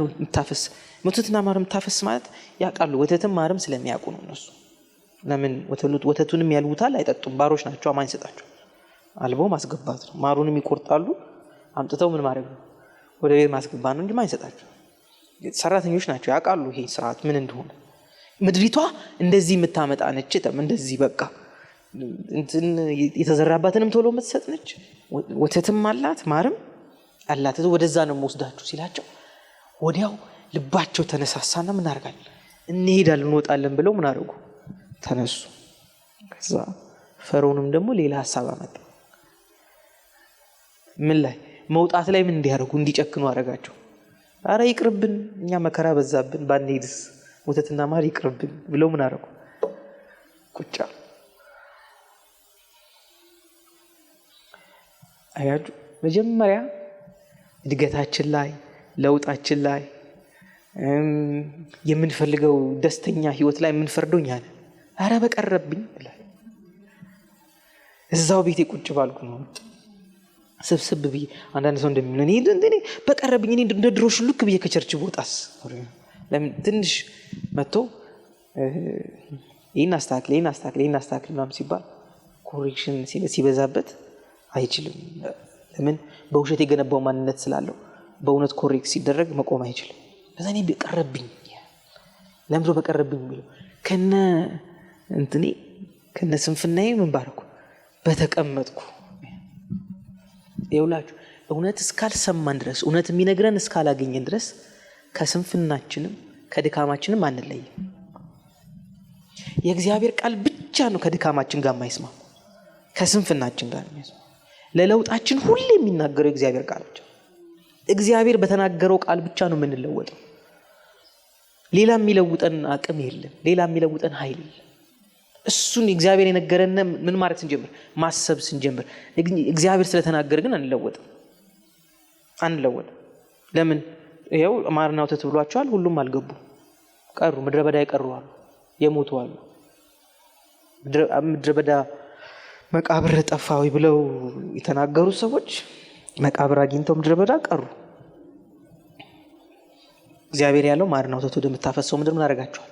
የምታፈስ ማለት ያውቃሉ። ወተትም ማርም ስለሚያውቁ ነው እነሱ። ለምን ወተቱንም ያልቡታል፣ አይጠጡም። ባሮች ናቸው፣ ማን ይሰጣቸው? አልቦ ማስገባት ነው። ማሩንም ይቆርጣሉ፣ አምጥተው ምን ማድረግ ነው? ወደ ቤት ማስገባት ነው እንጂ ማን ይሰጣቸው? ሰራተኞች ናቸው፣ ያውቃሉ ይሄ ስርዓት ምን እንደሆነ። ምድሪቷ እንደዚህ የምታመጣ ነች። እንደዚህ በቃ እንትን የተዘራባትንም ቶሎ የምትሰጥ ነች። ወተትም አላት ማርም አላት። ወደዛ ነው የምወስዳችሁ ሲላቸው ወዲያው ልባቸው ተነሳሳና ምን አደርጋለን? እንሄዳለን እንወጣለን ብለው ምን አደረጉ? ተነሱ። ከዛ ፈርዖንም ደግሞ ሌላ ሐሳብ አመጣ። ምን ላይ መውጣት ላይ ምን እንዲያደርጉ እንዲጨክኑ አደረጋቸው። አረ ይቅርብን፣ እኛ መከራ በዛብን፣ ባንሄድስ ወተትና ማር ይቅርብን ብለው ምን አደረጉ? ቁጫ አያጁ። መጀመሪያ እድገታችን ላይ ለውጣችን ላይ የምንፈልገው ደስተኛ ህይወት ላይ የምንፈርደው እኛ ነን። አረ በቀረብኝ ይላል። እዛው ቤቴ ቁጭ ባልኩ ነው ስብስብ ብዬ አንዳንድ ሰው እንደሚሆን እኔ በቀረብኝ እኔ እንደ ድሮ ሽሉክ ብዬ ከቸርች ቦታስ ለምን ትንሽ መጥቶ ይህን አስተካክል ምናምን ሲባል ኮሬክሽን ሲበዛበት አይችልም። ለምን በውሸት የገነባው ማንነት ስላለው በእውነት ኮሬክት ሲደረግ መቆም አይችልም። ለዛ እኔ በቀረብኝ ለምዶ በቀረብኝ የሚለው ከነ ስንፍናዬ ምን ባረኩ በተቀመጥኩ። ይውላችሁ እውነት እስካልሰማን ድረስ እውነት የሚነግረን እስካላገኘን ድረስ ከስንፍናችንም ከድካማችንም አንለይም። የእግዚአብሔር ቃል ብቻ ነው ከድካማችን ጋር የማይስማማ፣ ከስንፍናችን ጋር የሚስማማ። ለለውጣችን ሁሌ የሚናገረው የእግዚአብሔር ቃል ብቻ። እግዚአብሔር በተናገረው ቃል ብቻ ነው የምንለወጠው። ሌላ የሚለውጠን አቅም የለም፣ ሌላ የሚለውጠን ኃይል የለም። እሱን እግዚአብሔር የነገረን ምን ማለት ስንጀምር ማሰብ ስንጀምር እግዚአብሔር ስለተናገረ ግን አንለወጥም። ለምን? ይኸው ማርና ወተት ብሏቸዋል፣ ሁሉም አልገቡ ቀሩ። ምድረ በዳ የቀሩ አሉ፣ የሞቱ አሉ። ምድረ በዳ መቃብር ጠፋ ወይ ብለው የተናገሩ ሰዎች መቃብር አግኝተው ምድረ በዳ ቀሩ። እግዚአብሔር ያለው ማርና ወተት ወደምታፈሰው ምድር ምን አደርጋቸዋል?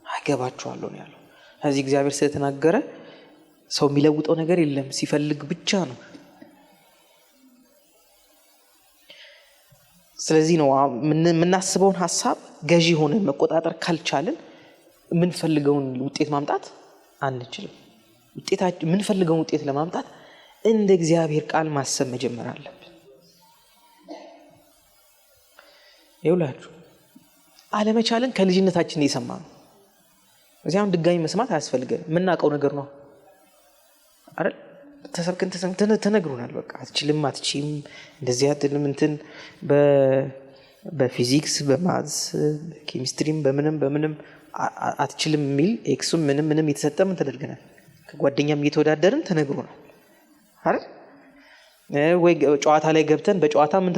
አገባቸዋለሁ ነው ያለው። ስለዚህ እግዚአብሔር ስለተናገረ ሰው የሚለውጠው ነገር የለም፣ ሲፈልግ ብቻ ነው። ስለዚህ ነው የምናስበውን ሐሳብ ገዢ ሆነን መቆጣጠር ካልቻልን የምንፈልገውን ውጤት ማምጣት አንችልም። የምንፈልገውን ውጤት ለማምጣት እንደ እግዚአብሔር ቃል ማሰብ መጀመር አለብን። ይውላችሁ አለመቻልን ከልጅነታችን የሰማነው እዚያም ድጋሚ መስማት አያስፈልገንም። የምናውቀው ነገር ነው አይደል? ተሰብከን ተነግሮናል። በቃ አትችልም፣ አትችይም፣ እንደዚህ አትልም፣ እንትን በፊዚክስ በማትስ በኬሚስትሪም በምንም አትችልም የሚል ኤክሱም ምንም የተሰጠ ምን ተደርገናል። ከጓደኛም እየተወዳደርን ተነግሮናል አይደል? ወይ ጨዋታ ላይ ገብተን በጨዋታ ምን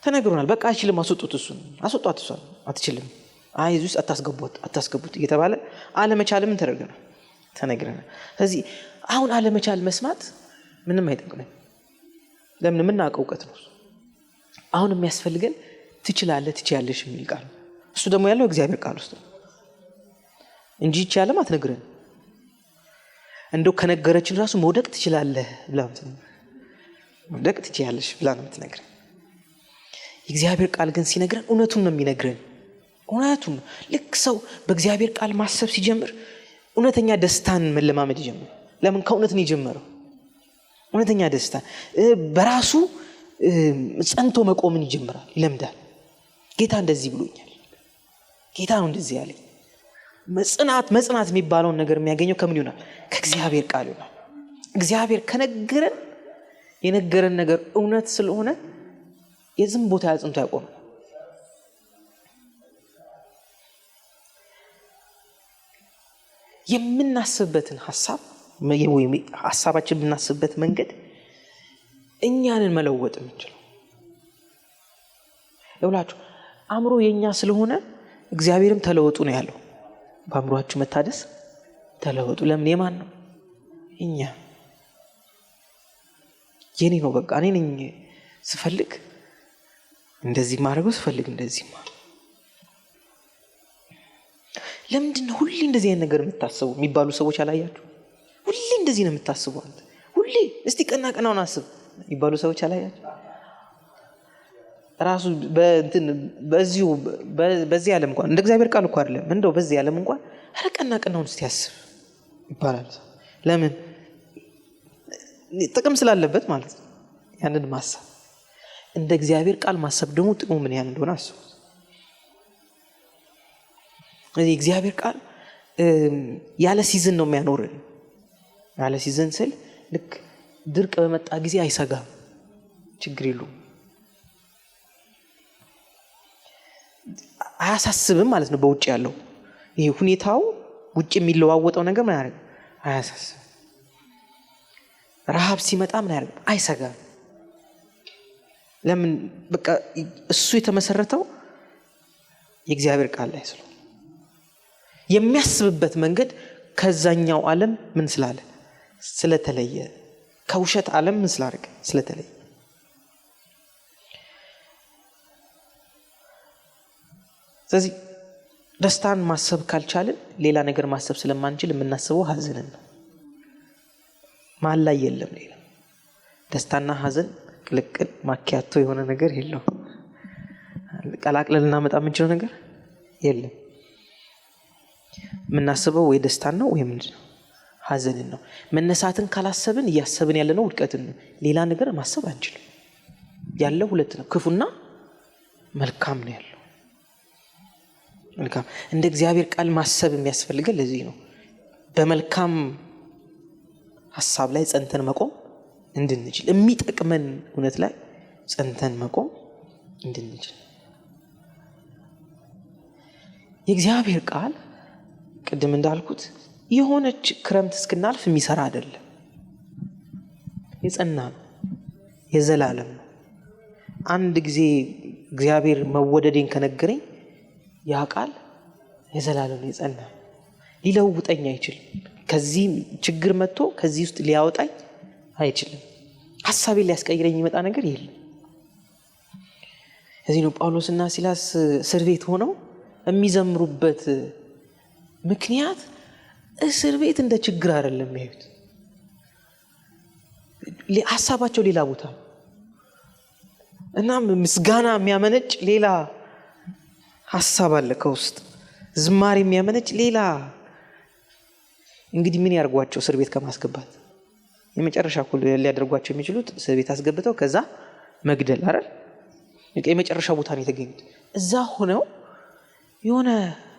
ተነግሮናል። በቃ አትችልም፣ አስወጧት፣ እሷን አትችልም፣ እዚህ ውስጥ አታስገቡት እየተባለ አለመቻል ምን ተነግረናል። ስለዚህ አሁን አለመቻል መስማት ምንም አይጠቅመን። ለምን? የምናውቀው እውቀት ነው። አሁን የሚያስፈልገን ትችያለሽ የሚል ቃል። እሱ ደግሞ ያለው እግዚአብሔር ቃል ውስጥ ነው እንጂ ይቻለም አትነግረን። እንደው ከነገረችን ራሱ መውደቅ ትችላለህ ብላ መውደቅ ትችያለሽ ብላ ነው የምትነግረን። የእግዚአብሔር ቃል ግን ሲነግረን እውነቱን ነው የሚነግረን። እውነቱን ልክ ሰው በእግዚአብሔር ቃል ማሰብ ሲጀምር እውነተኛ ደስታን መለማመድ ይጀምራል። ለምን? ከእውነት ነው የጀመረው። እውነተኛ ደስታ በራሱ ጸንቶ መቆምን ይጀምራል፣ ይለምዳል። ጌታ እንደዚህ ብሎኛል፣ ጌታ ነው እንደዚህ ያለኝ። መጽናት የሚባለውን ነገር የሚያገኘው ከምን ይሆናል? ከእግዚአብሔር ቃል ይሆናል። እግዚአብሔር ከነገረን የነገረን ነገር እውነት ስለሆነ የዝም ቦታ ያጽንቶ ያቆማል። የምናስብበትን ሐሳባችን የምናስብበት መንገድ እኛንን መለወጥ የምንችለው። ይውላችሁ አእምሮ የኛ ስለሆነ እግዚአብሔርም ተለወጡ ነው ያለው። በአእምሮአችሁ መታደስ ተለወጡ። ለምን? የማን ነው? እኛ የኔ ነው። በቃ እኔ ነኝ ስፈልግ እንደዚህ ማድረገው፣ ስፈልግ እንደዚህ ለምንድን ነው ሁሌ እንደዚህ አይነት ነገር የምታስቡ የሚባሉ ሰዎች አላያችሁ? ሁሌ እንደዚህ ነው የምታስቡ አንተ ሁሌ እስቲ ቀናውን አስብ የሚባሉ ሰዎች አላያችሁ? ራሱ በዚህ ዓለም እንኳን እንደ እግዚአብሔር ቃል እኮ አይደለም፣ እንደው በዚህ ዓለም እንኳን ኧረ ቀናውን እስቲ ያስብ ይባላል። ለምን? ጥቅም ስላለበት ማለት ነው ያንን ማሰብ። እንደ እግዚአብሔር ቃል ማሰብ ደግሞ ጥቅሙ ምን ያህል እንደሆነ አስቡ። ስለዚህ እግዚአብሔር ቃል ያለ ሲዝን ነው የሚያኖርን። ያለ ሲዝን ስል ልክ ድርቅ በመጣ ጊዜ አይሰጋም፣ ችግር የለውም፣ አያሳስብም ማለት ነው። በውጭ ያለው ይሄ ሁኔታው ውጭ የሚለዋወጠው ነገር ምን ያደርግ? አያሳስብም። ረሃብ ሲመጣ ምን ያደርግ? አይሰጋም። ለምን? በቃ እሱ የተመሰረተው የእግዚአብሔር ቃል ላይ ስለሆነ የሚያስብበት መንገድ ከዛኛው ዓለም ምን ስላለ ስለተለየ፣ ከውሸት ዓለም ምን ስላደረገ ስለተለየ። ስለዚህ ደስታን ማሰብ ካልቻልን ሌላ ነገር ማሰብ ስለማንችል የምናስበው ሀዘንን ነው። መሀል ላይ የለም ሌላ። ደስታና ሀዘን ቅልቅል ማኪያቶ የሆነ ነገር የለውም። ቀላቅለን ልናመጣ የምንችለው ነገር የለም። የምናስበው ወይ ደስታን ነው ወይ ምንድን ነው? ሀዘንን ነው። መነሳትን ካላሰብን እያሰብን ያለ ነው ውድቀትን ነው። ሌላ ነገር ማሰብ አንችልም። ያለው ሁለት ነው፣ ክፉና መልካም ነው ያለው። መልካም እንደ እግዚአብሔር ቃል ማሰብ የሚያስፈልገን ለዚህ ነው። በመልካም ሀሳብ ላይ ጸንተን መቆም እንድንችል፣ የሚጠቅመን እውነት ላይ ጸንተን መቆም እንድንችል። የእግዚአብሔር ቃል ቅድም እንዳልኩት የሆነች ክረምት እስክናልፍ የሚሰራ አይደለም። የጸና ነው፣ የዘላለም ነው። አንድ ጊዜ እግዚአብሔር መወደዴን ከነገረኝ ያ ቃል የዘላለም ነው፣ የጸና ነው። ሊለውጠኝ አይችልም። ከዚህ ችግር መጥቶ ከዚህ ውስጥ ሊያወጣኝ አይችልም። ሐሳቤን ሊያስቀይረኝ የሚመጣ ነገር የለም። እዚህ ነው ጳውሎስና ሲላስ እስር ቤት ሆነው የሚዘምሩበት ምክንያት እስር ቤት እንደ ችግር አይደለም የሚያዩት። ሐሳባቸው ሌላ ቦታ ነው። እና ምስጋና የሚያመነጭ ሌላ ሐሳብ አለ ከውስጥ። ዝማሬ የሚያመነጭ ሌላ። እንግዲህ ምን ያርጓቸው? እስር ቤት ከማስገባት የመጨረሻ ሁሉ ሊያደርጓቸው የሚችሉት እስር ቤት አስገብተው ከዛ መግደል አይደል? የመጨረሻ ቦታ ነው የተገኙት። እዛ ሆነው የሆነ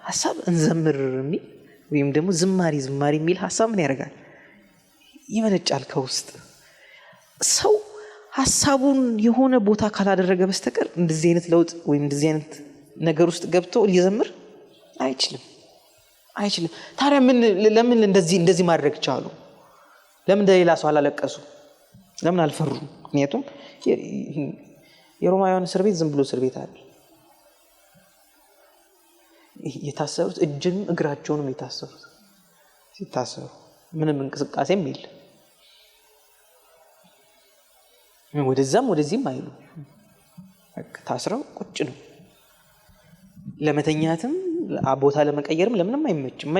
ሐሳብ እንዘምር የሚል ወይም ደግሞ ዝማሬ የሚል ሐሳብ ምን ያደርጋል? ይመነጫል ከውስጥ። ሰው ሐሳቡን የሆነ ቦታ ካላደረገ በስተቀር እንደዚህ አይነት ለውጥ ወይም እንደዚህ አይነት ነገር ውስጥ ገብቶ ሊዘምር አይችልም። ታዲያ ለምን እንደዚህ ማድረግ ቻሉ? ለምን እንደሌላ ሰው አላለቀሱ? ለምን አልፈሩ? ምክንያቱም የሮማውያን እስር ቤት ዝም ብሎ እስር ቤት አይደል። የታሰሩት እጅም እግራቸውንም የታሰሩት ሲታሰሩ ምንም እንቅስቃሴም የለም። ወደዛም ወደዚህም አይሉ፣ ታስረው ቁጭ ነው። ለመተኛትም ቦታ ለመቀየርም ለምንም አይመችም።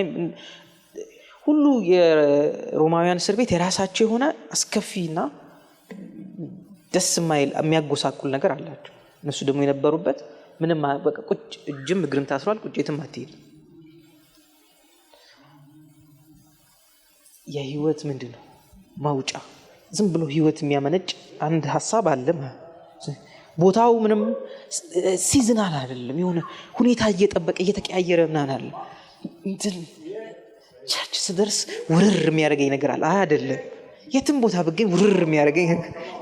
ሁሉ የሮማውያን እስር ቤት የራሳቸው የሆነ አስከፊና ደስ የማይል የሚያጎሳቁል ነገር አላቸው። እነሱ ደግሞ የነበሩበት ምንም በቃ ቁጭ እጅም እግርም ታስሯል። ቁጭትም አትሄድ። የህይወት ምንድነው ማውጫ? ዝም ብሎ ህይወት የሚያመነጭ አንድ ሐሳብ አለ። ቦታው ምንም ሲዝናል አይደለም። የሆነ ሁኔታ እየጠበቀ እየተቀያየረ ምናምን አለ። ቸርች ስደርስ ውርር የሚያደርገኝ ነገር አለ አይደለም። የትም ቦታ ብገኝ ውርር የሚያደርገኝ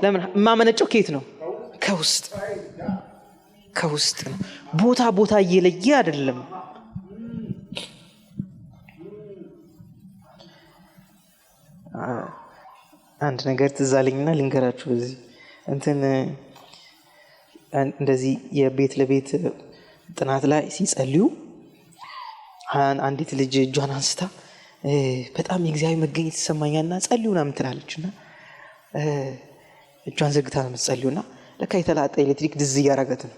ለምን? የማመነጨው ከየት ነው? ከውስጥ ነው። ቦታ እየለየ አይደለም። አንድ ነገር ትዝ አለኝና ልንገራችሁ። በዚህ እንደዚህ የቤት ለቤት ጥናት ላይ ሲጸልዩ አንዲት ልጅ እጇን አንስታ በጣም የእግዚአብሔር መገኘት ይሰማኛልና ጸልዩ ምናምን ትላለችና እጇን ዘርግታ ነው የምትጸልዩና ለካ የተላጠ ኤሌክትሪክ ድዝ እያደረገት ነው።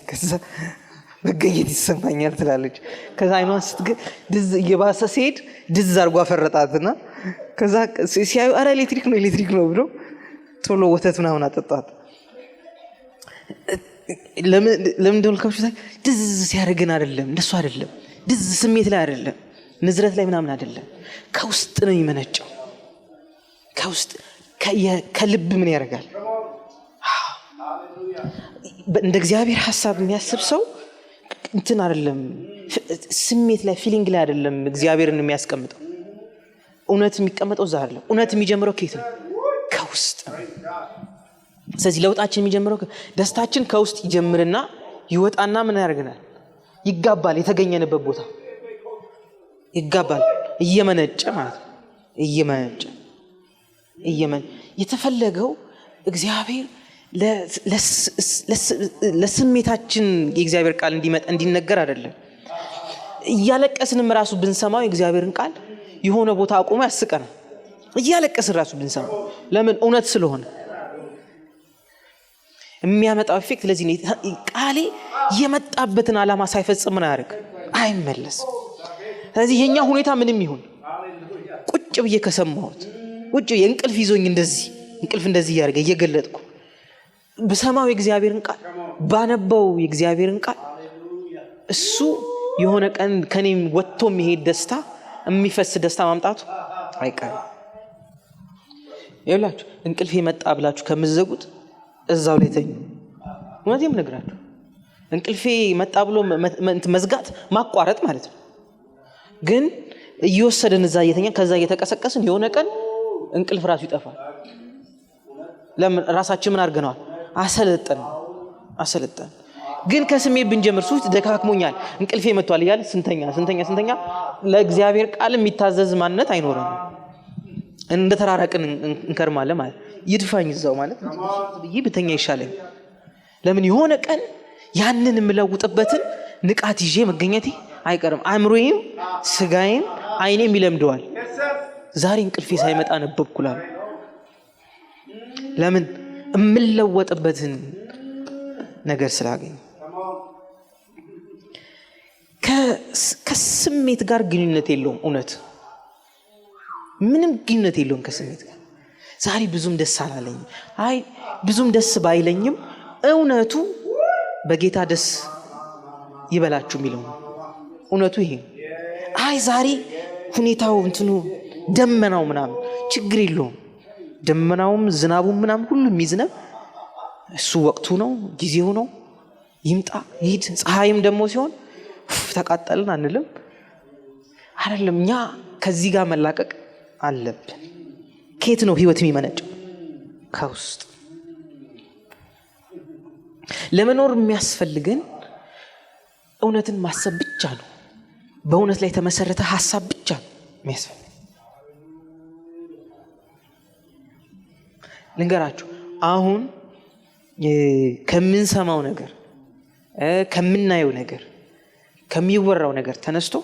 ከዛ መገኘት ይሰማኛል ትላለች። ከዛ አይኗን ድዝ እየባሰ ሲሄድ ድዝ አድርጎ አፈረጣትና ከዛ ሲያዩ አረ ኤሌክትሪክ ነው ብሎ ቶሎ ወተት ምናምን አጠጣት። ለምን እንደልካችሁ ድዝ ሲያደርገን አይደለም፣ እንደሱ አይደለም። ድዝ ስሜት ላይ አይደለም፣ ንዝረት ላይ ምናምን አይደለም። ከውስጥ ነው የሚመነጨው። ከውስጥ ከልብ ምን ያደርጋል? እንደ እግዚአብሔር ሐሳብ የሚያስብ ሰው እንትን አይደለም፣ ስሜት ላይ ፊሊንግ ላይ አይደለም እግዚአብሔርን የሚያስቀምጠው። እውነት የሚቀመጠው እዛ አይደለም። እውነት የሚጀምረው ከየት ነው? ከውስጥ ነው። ስለዚህ ለውጣችን የሚጀምረው ደስታችን ከውስጥ ይጀምርና ይወጣና ምን ያደርገናል? ይጋባል። የተገኘንበት ቦታ ይጋባል። እየመነጨ ማለት ነው። እየመነጨ የተፈለገው እግዚአብሔር ለስሜታችን የእግዚአብሔር ቃል እንዲነገር አይደለም። እያለቀስንም ራሱ ብንሰማው የእግዚአብሔርን ቃል የሆነ ቦታ አቁሞ ያስቀናል። እያለቀስን ራሱ ብንሰማው ለምን? እውነት ስለሆነ የሚያመጣው ኢፌክት። ለዚህ ነው ቃሌ የመጣበትን ዓላማ ሳይፈጽም ምን ያደርግ? አይመለስም። ስለዚህ የኛ ሁኔታ ምንም ይሁን ቁጭ ብዬ ከሰማሁት ቁጭ የእንቅልፍ ይዞኝ እንደዚህ እያደረገ እየገለጥኩ በሰማው የእግዚአብሔርን ቃል ባነበው የእግዚአብሔርን ቃል እሱ የሆነ ቀን ከኔም ወጥቶ የሚሄድ ደስታ የሚፈስ ደስታ ማምጣቱ አይቀርም። ይኸውላችሁ እንቅልፍ የመጣ ብላችሁ ከምትዘጉት እዛው ላይ ተኙ። እውነቴን እነግራችሁ እንቅልፌ መጣ ብሎ መዝጋት ማቋረጥ ማለት ነው። ግን እየወሰደን እዛ እየተኛ ከዛ እየተቀሰቀስን የሆነ ቀን እንቅልፍ ራሱ ይጠፋል። ለምን? ራሳችን ምን አድርገናል? አሰለጠን። ግን ከስሜት ብንጀምር ሱት ደካክሞኛል እንቅልፌ መጥቷል እያለ ስንተኛ ለእግዚአብሔር ቃል የሚታዘዝ ማንነት አይኖርም። እንደ ተራራቅን እንከርማለን ማለት ይድፋኝ እዛው ማለት ይህ ብተኛ ይሻለኝ። ለምን? የሆነ ቀን ያንን የምለውጥበትን ንቃት ይዤ መገኘቴ አይቀርም። አእምሮዬም ስጋዬም አይኔም ይለምደዋል። ዛሬ እንቅልፌ ሳይመጣ ነበብኩላል። ለምን? የምለወጥበትን ነገር ስላገኝ። ከስሜት ጋር ግንኙነት የለውም። እውነት ምንም ግንኙነት የለውም ከስሜት ጋር። ዛሬ ብዙም ደስ አላለኝም። አይ ብዙም ደስ ባይለኝም እውነቱ በጌታ ደስ ይበላችሁ የሚለው ነው። እውነቱ ይሄ። አይ ዛሬ ሁኔታው እንትኑ ደመናው ምናምን ችግር የለውም። ደመናውም ዝናቡም ምናምን ሁሉም የሚዝነብ እሱ ወቅቱ ነው፣ ጊዜው ነው፣ ይምጣ ይሂድ። ፀሐይም ደግሞ ሲሆን ተቃጠልን አንልም አይደለም። እኛ ከዚህ ጋር መላቀቅ አለብን። ከየት ነው ህይወት የሚመነጨው? ከውስጥ። ለመኖር የሚያስፈልገን እውነትን ማሰብ ብቻ ነው። በእውነት ላይ የተመሰረተ ሐሳብ ብቻ ነው የሚያስፈልግ። ልንገራችሁ፣ አሁን ከምንሰማው ነገር፣ ከምናየው ነገር፣ ከሚወራው ነገር ተነስቶ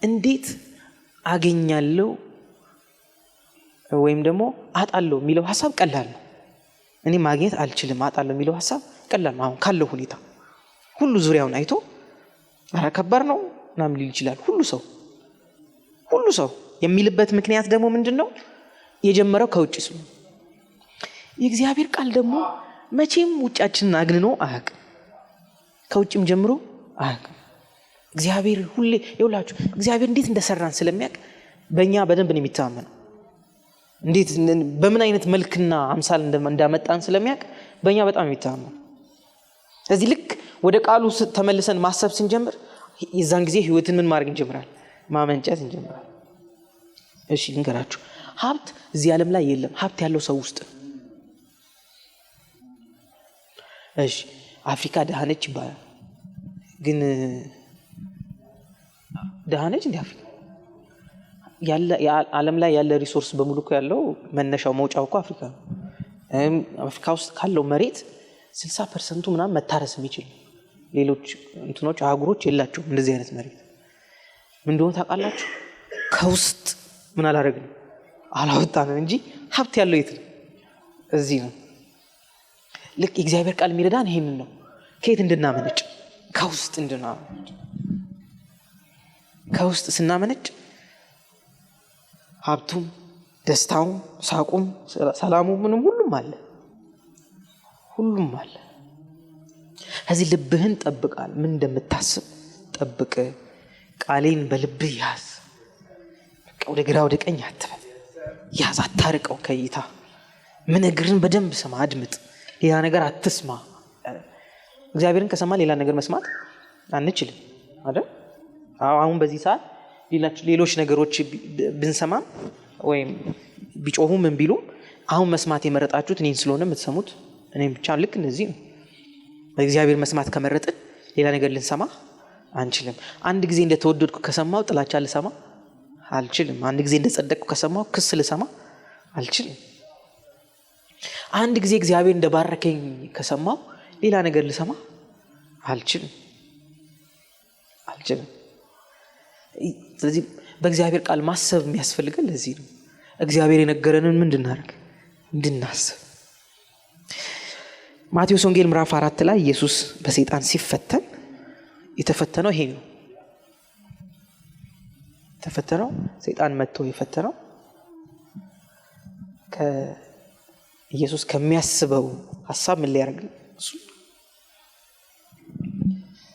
እንዴት አገኛለሁ ወይም ደግሞ አጣለሁ የሚለው ሐሳብ ቀላል ነው። እኔ ማግኘት አልችልም አጣለሁ የሚለው ሐሳብ ቀላል ነው። አሁን ካለው ሁኔታ ሁሉ ዙሪያውን አይቶ ኧረ ከባድ ነው ምናምን ሊል ይችላል። ሁሉ ሰው የሚልበት ምክንያት ደግሞ ምንድነው? የጀመረው ከውጭ ስለሆነ። የእግዚአብሔር ቃል ደግሞ መቼም ውጫችንን አግንኖ አያውቅም፣ ከውጭም ጀምሮ አያውቅም። እግዚአብሔር ሁሌ ይውላችሁ፣ እግዚአብሔር እንዴት እንደሰራን ስለሚያውቅ በእኛ በደንብ ነው የሚታመነው። እንዴት በምን አይነት መልክና አምሳል እንዳመጣን ስለሚያውቅ በእኛ በጣም የሚታመነው። ስለዚህ ልክ ወደ ቃሉ ተመልሰን ማሰብ ስንጀምር የዛን ጊዜ ህይወትን ምን ማድረግ እንጀምራለን? ማመንጨት እንጀምራለን። እሺ ልንገራችሁ፣ ሀብት እዚህ ዓለም ላይ የለም። ሀብት ያለው ሰው ውስጥ ነው። እሺ አፍሪካ ደሃነች ይባላል። ግን ደሃነች እንደ አፍሪካ ያለ ዓለም ላይ ያለ ሪሶርስ በሙሉ እኮ ያለው መነሻው መውጫው እኮ አፍሪካ ነው። አፍሪካ ውስጥ ካለው መሬት 60% ምናምን መታረስ የሚችል፣ ሌሎች እንትኖች አህጉሮች የላቸውም እንደዚህ አይነት መሬት። ምን እንደሆነ ታውቃላችሁ? ከውስጥ ምን አላደረግንም? አላወጣንም እንጂ ሀብት ያለው የት ነው? እዚህ ነው። ልክ የእግዚአብሔር ቃል የሚረዳን ይሄንን ነው። ከየት እንድናመነጭ? ከውስጥ እንድናመነጭ። ከውስጥ ስናመነጭ ሀብቱም፣ ደስታውም፣ ሳቁም፣ ሰላሙ ምንም ሁሉም አለ። ከዚህ ልብህን ጠብቃል። ምን እንደምታስብ ጠብቅ። ቃሌን በልብህ ያዝ። ወደ ግራ ወደ ቀኝ አትበል። ያዝ፣ አታርቀው ከይታ። ምነግርህን በደንብ ስማ፣ አድምጥ። ሌላ ነገር አትስማ። እግዚአብሔርን ከሰማ ሌላ ነገር መስማት አንችልም አይደል? አሁን በዚህ ሰዓት ሌሎች ነገሮች ብንሰማ ወይም ቢጮሁ ምን ቢሉ አሁን መስማት የመረጣችሁት እኔን ስለሆነ የምትሰሙት እኔን ብቻ። ልክ እንደዚህ ነው። በእግዚአብሔር መስማት ከመረጥን ሌላ ነገር ልንሰማ አንችልም። አንድ ጊዜ እንደተወደድኩ ከሰማው ጥላቻ ልሰማ አልችልም። አንድ ጊዜ እንደጸደቅኩ ከሰማው ክስ ልሰማ አልችልም። አንድ ጊዜ እግዚአብሔር እንደባረከኝ ከሰማው ሌላ ነገር ልሰማ አልችልም። ስለዚህ በእግዚአብሔር ቃል ማሰብ የሚያስፈልገን ለዚህ ነው። እግዚአብሔር የነገረንን ምን እንድናደርግ እንድናስብ። ማቴዎስ ወንጌል ምዕራፍ 4 ላይ ኢየሱስ በሰይጣን ሲፈተን የተፈተነው ይሄ ነው። ተፈተነው ሰይጣን መጥቶ የፈተነው ኢየሱስ ከሚያስበው ሐሳብ ምን ሊያደርግ ነው? እሱ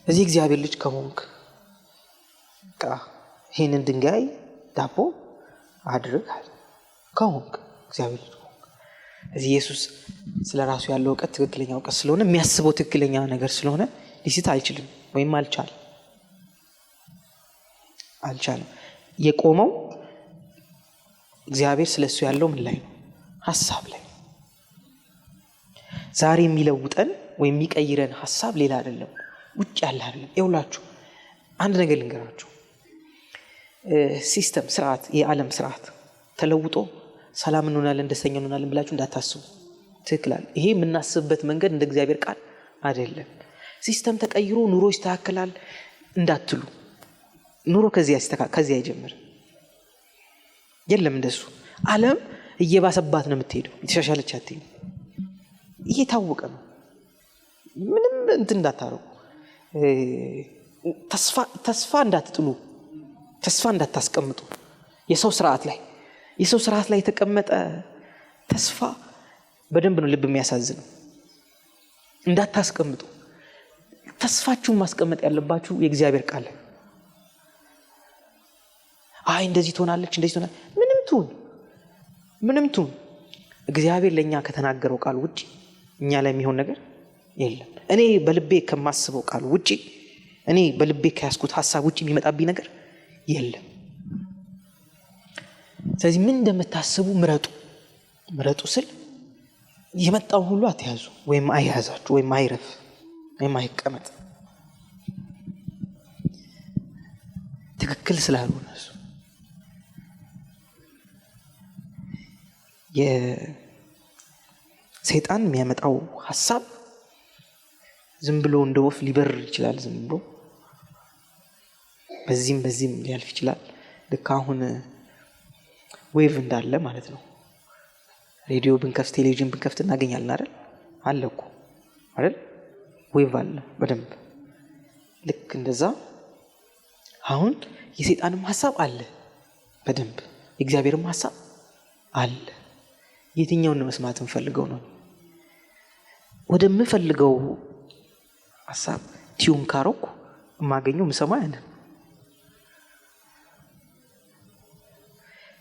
እዚህ እግዚአብሔር ልጅ ከሆንክ ይህንን ድንጋይ ዳቦ አድርግ ከሆንክ እግዚአብሔር ልጅ ከሆንክ። እዚህ ኢየሱስ ስለ ራሱ ያለው እውቀት ትክክለኛ እውቀት ስለሆነ የሚያስበው ትክክለኛ ነገር ስለሆነ ሊስት አይችልም ወይም አልቻለም። የቆመው እግዚአብሔር ስለሱ ያለው ምን ላይ ነው? ሐሳብ ላይ። ዛሬ የሚለውጠን ወይም የሚቀይረን ሐሳብ ሌላ አይደለም፣ ውጭ ያለ አይደለም። ይኸውላችሁ አንድ ነገር ልንገራችሁ። ሲስተም፣ ስርዓት፣ የዓለም ስርዓት ተለውጦ ሰላም እንሆናለን ደስተኛ እንሆናለን ብላችሁ እንዳታስቡ። ትክክላል። ይሄ የምናስብበት መንገድ እንደ እግዚአብሔር ቃል አይደለም። ሲስተም ተቀይሮ ኑሮ ይስተካከላል እንዳትሉ። ኑሮ ከዚያ አይጀምርም። የለም እንደሱ። ዓለም እየባሰባት ነው የምትሄደው፣ የተሻሻለች አትሄድም። ይሄ ታወቀ ነው። ምንም እንትን እንዳታረጉ፣ ተስፋ እንዳትጥሉ፣ ተስፋ እንዳታስቀምጡ የሰው ስርዓት ላይ። የሰው ስርዓት ላይ የተቀመጠ ተስፋ በደንብ ነው ልብ የሚያሳዝነው። እንዳታስቀምጡ። ተስፋችሁን ማስቀመጥ ያለባችሁ የእግዚአብሔር ቃል። አይ እንደዚህ ትሆናለች እንደዚህ ትሆናለች፣ ምንም ትሁን እግዚአብሔር ለኛ ከተናገረው ቃል ውጪ እኛ ላይ የሚሆን ነገር የለም። እኔ በልቤ ከማስበው ቃል ውጪ፣ እኔ በልቤ ከያዝኩት ሐሳብ ውጪ የሚመጣብኝ ነገር የለም። ስለዚህ ምን እንደምታስቡ ምረጡ ስል የመጣውን ሁሉ አትያዙ፣ ወይም አይያዛችሁ፣ ወይም አይረፍ፣ ወይም አይቀመጥ። ትክክል ስላልሆነ የሰይጣን የሚያመጣው ሐሳብ ዝም ብሎ እንደ ወፍ ሊበር ይችላል። ዝም ብሎ በዚህም ሊያልፍ ይችላል። ልክ አሁን ዌቭ እንዳለ ማለት ነው። ሬዲዮ ብንከፍት ቴሌቪዥን ብንከፍት እናገኛለን አይደል? አለ እኮ አይደል? ዌቭ አለ በደንብ። ልክ እንደዛ አሁን የሰይጣንም ሐሳብ አለ በደንብ፣ የእግዚአብሔርም ሐሳብ አለ። የትኛውን መስማት እንፈልገው ነው? ወደምፈልገው ሐሳብ ቲዩን ካሮኩ የማገኘው ምሰማ ያንን።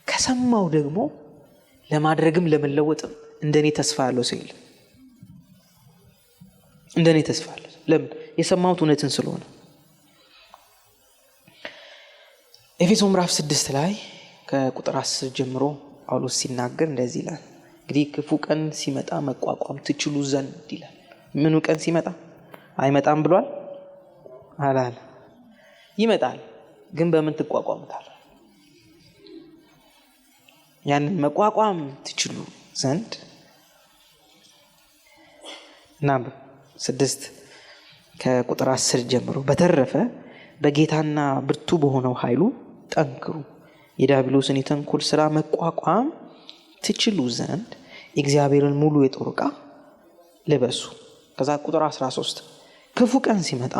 ከሰማው ደግሞ ለማድረግም ለመለወጥም እንደኔ ተስፋ ያለው ሰው የለም። እንደኔ ተስፋ ያለው ለምን? የሰማሁት እውነትን ስለሆነ። ኤፌሶን ምዕራፍ 6 ላይ ከቁጥር 10 ጀምሮ ጳውሎስ ሲናገር እንደዚህ ይላል። እንግዲህ ክፉ ቀን ሲመጣ መቋቋም ትችሉ ዘንድ ይላል። ምኑ ቀን ሲመጣ? አይመጣም ብሏል አላለ? ይመጣል። ግን በምን ትቋቋሙታል? ያንን መቋቋም ትችሉ ዘንድ እና 6 ከቁጥር 10 ጀምሮ በተረፈ በጌታና ብርቱ በሆነው ኃይሉ ጠንክሩ፣ የዲያብሎስን የተንኮል ስራ መቋቋም ትችሉ ዘንድ እግዚአብሔርን ሙሉ የጦር ዕቃ ልበሱ። ከዛ ቁጥር 13 ክፉ ቀን ሲመጣ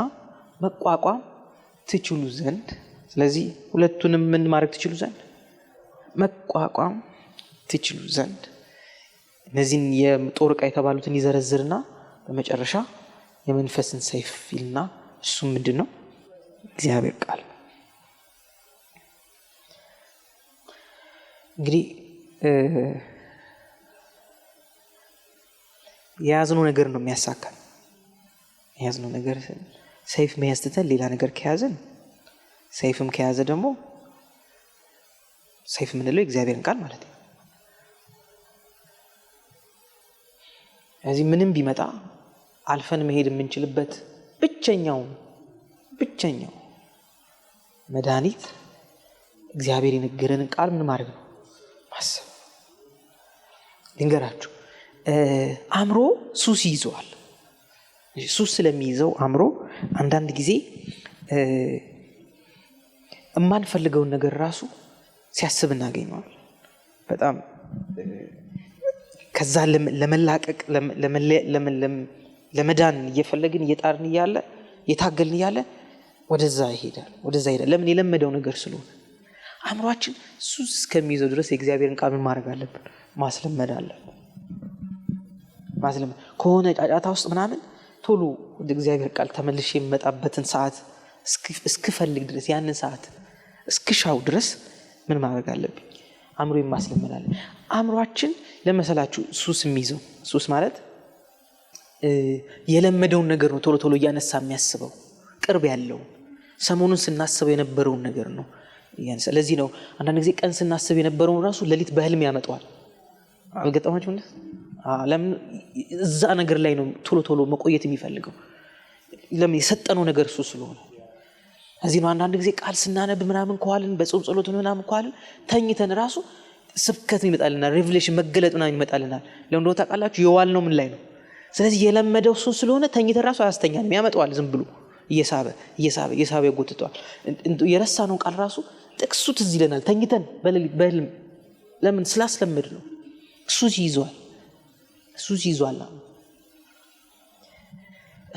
መቋቋም ትችሉ ዘንድ። ስለዚህ ሁለቱንም ምን ማድረግ ትችሉ ዘንድ? መቋቋም ትችሉ ዘንድ። እነዚህን የጦር ዕቃ የተባሉትን ይዘረዝርና በመጨረሻ የመንፈስን ሰይፍ ይልና እሱም ምንድን ነው? እግዚአብሔር ቃል። እንግዲህ የያዝነው ነገር ነው የሚያሳካን። የያዝነው ነገር ሰይፍ መያዝ ትተን ሌላ ነገር ከያዝን፣ ሰይፍም ከያዘ ደግሞ ሰይፍ የምንለው የእግዚአብሔርን ቃል ማለት ነው። እዚህ ምንም ቢመጣ አልፈን መሄድ የምንችልበት ብቸኛው መድኃኒት እግዚአብሔር የነገረንን ቃል ምን ማድረግ ነው? ማሰብ። ልንገራችሁ፣ አእምሮ ሱስ ይይዘዋል። ሱስ ስለሚይዘው አእምሮ አንዳንድ ጊዜ የማንፈልገውን ነገር ራሱ ሲያስብ እናገኘዋል። በጣም ከዛ ለመላቀቅ ለመዳን እየፈለግን እየጣርን እያለ እየታገልን እያለ ወደዛ ይሄዳል። ለምን? የለመደው ነገር ስለሆነ። አእምሯችን ሱስ እስከሚይዘው ድረስ የእግዚአብሔርን ቃል ምን ማድረግ አለብን? ማስለመድ አለብን። ከሆነ ጫጫታ ውስጥ ምናምን ቶሎ ወደ እግዚአብሔር ቃል ተመልሼ የምመጣበትን ሰዓት እስክፈልግ ድረስ፣ ያንን ሰዓት እስክሻው ድረስ ምን ማድረግ አለብኝ? አእምሮዬን ማስለመድ አለ። አእምሯችን ለመሰላችሁ ሱስ የሚይዘው፣ ሱስ ማለት የለመደውን ነገር ነው ቶሎ እያነሳ የሚያስበው፣ ቅርብ ያለው ሰሞኑን ስናስበው የነበረውን ነገር ነው። ስለዚህ ነው አንዳንድ ጊዜ ቀን ስናስብ የነበረውን ራሱ ሌሊት በህልም ያመጣዋል። አልገጠማችሁ? ለምን? እዛ ነገር ላይ ነው ቶሎ መቆየት የሚፈልገው። ለምን? የሰጠነው ነገር እሱ ስለሆነ። እዚህ ነው አንዳንድ ጊዜ ቃል ስናነብ ምናምን ከዋልን፣ በጾም ጸሎት ምናምን ከዋልን፣ ተኝተን ራሱ ስብከት ይመጣልናል፣ ሬቨሌሽን መገለጥ ምናምን ይመጣልናል። ለምን እንደሆነ ታውቃላችሁ? የዋል ነው ምን ላይ ነው። ስለዚህ የለመደው እሱ ስለሆነ ተኝተን ራሱ አያስተኛንም፣ ያመጣዋል። ዝም ብሎ እየሳበ ይጎትተዋል። የረሳነው ቃል ራሱ ጥቅሱ ትዝ ይለናል ተኝተን በህልም። ለምን? ስላስለመድ ነው። እሱ ይዟል።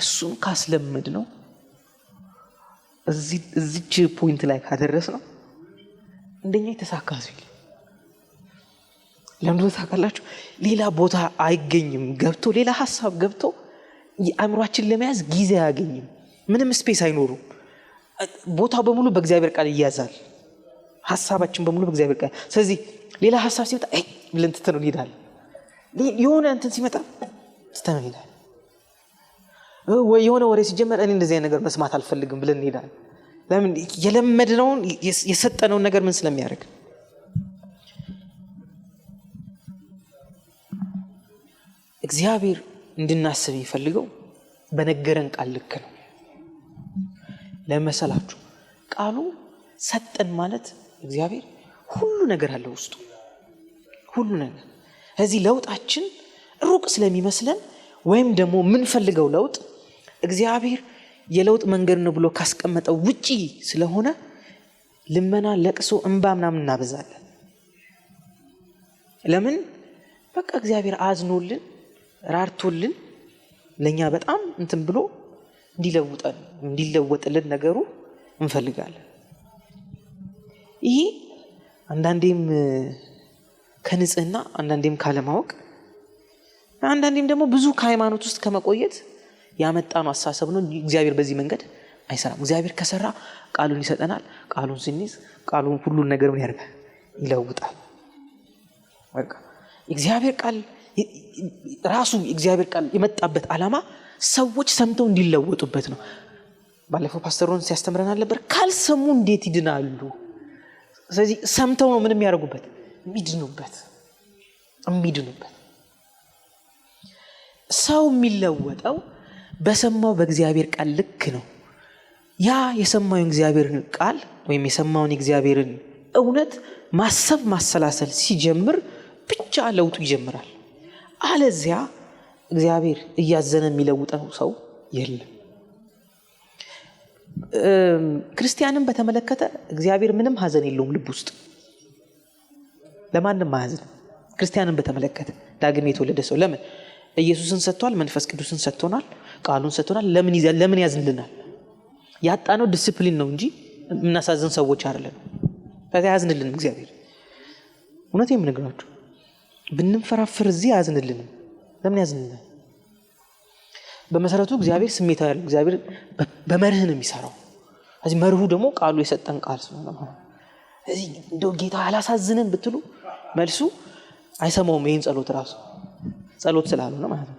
እሱን ካስለመድ ነው እዚች ፖይንት ላይ ካደረስ ነው እንደኛ የተሳካ ሲል ለምን ታውቃላችሁ? ሌላ ቦታ አይገኝም ገብቶ ሌላ ሐሳብ ገብቶ አእምሯችን ለመያዝ ጊዜ አያገኝም። ምንም ስፔስ አይኖሩም። ቦታው በሙሉ በእግዚአብሔር ቃል ይያዛል። ሐሳባችን በሙሉ በእግዚአብሔር ቃል። ስለዚህ ሌላ ሐሳብ ሲመጣ ብለን ትተነው እንሄዳለን። የሆነ እንትን ሲመጣ ትተነው እንሄዳለን። ወይ የሆነ ወሬ ሲጀመር እኔ እንደዚህ አይነት ነገር መስማት አልፈልግም ብለን እንሄዳለን። ለምን? የለመድነውን የሰጠነውን ነገር ምን ስለሚያደርግ። እግዚአብሔር እንድናስብ የሚፈልገው በነገረን ቃል ልክ ነው። ለመሰላችሁ ቃሉ ሰጠን ማለት እግዚአብሔር ሁሉ ነገር አለው ውስጡ፣ ሁሉ ነገር። እዚህ ለውጣችን ሩቅ ስለሚመስለን ወይም ደግሞ የምንፈልገው ለውጥ እግዚአብሔር የለውጥ መንገድ ነው ብሎ ካስቀመጠው ውጪ ስለሆነ ልመና፣ ለቅሶ፣ እንባ ምናምን እናበዛለን። ለምን? በቃ እግዚአብሔር አዝኖልን ራርቶልን ለኛ በጣም እንትን ብሎ እንዲለወጥልን ነገሩ እንፈልጋለን። ይሄ አንዳንዴም ከንጽህና፣ አንዳንዴም ካለማወቅ፣ አንዳንዴም ደግሞ ብዙ ከሃይማኖት ውስጥ ከመቆየት ያመጣነው አስተሳሰብ ነው። እግዚአብሔር በዚህ መንገድ አይሰራም። እግዚአብሔር ከሰራ ቃሉን ይሰጠናል። ቃሉን ስንይዝ ቃሉን ሁሉን ነገር ምን ያደርጋል? ይለውጣል። በቃ እግዚአብሔር ቃል ራሱ እግዚአብሔር ቃል የመጣበት ዓላማ ሰዎች ሰምተው እንዲለወጡበት ነው። ባለፈው ፓስተሩን ሲያስተምረናል ነበር። ካልሰሙ እንዴት ይድናሉ? ስለዚህ ሰምተው ነው ምን የሚያደርጉበት? የሚድኑበት። ሰው የሚለወጠው በሰማው በእግዚአብሔር ቃል ልክ ነው። ያ የሰማውን እግዚአብሔርን ቃል ወይም የሰማውን እግዚአብሔርን እውነት ማሰብ ማሰላሰል ሲጀምር ብቻ ለውጡ ይጀምራል። አለዚያ እግዚአብሔር እያዘነ የሚለውጠው ሰው የለም። ክርስቲያንን በተመለከተ እግዚአብሔር ምንም ሐዘን የለውም ልብ ውስጥ፣ ለማንም ሐዘን። ክርስቲያንን በተመለከተ ዳግም የተወለደ ሰው ለምን? ኢየሱስን ሰጥቷል፣ መንፈስ ቅዱስን ሰጥቶናል፣ ቃሉን ሰጥቶናል። ለምን ያዝንልናል? ያጣነው ዲሲፕሊን ነው እንጂ የምናሳዝን ሰዎች አይደለም። ከዚያ ያዝንልንም እግዚአብሔር። እውነቴን የምነግራችሁ ብንፈራፍር እዚህ ያዝንልንም። ለምን ያዝንልናል? በመሰረቱ እግዚአብሔር ስሜታዊ አይደለም። እግዚአብሔር በመርህ ነው የሚሰራው። እዚህ መርሁ ደግሞ ቃሉ የሰጠን ቃል ስለሆነ ማለት ነው። እዚህ እንደው ጌታ አላሳዝንን ብትሉ መልሱ አይሰማውም። ይሄን ጸሎት ስላልሆነ ማለት ነው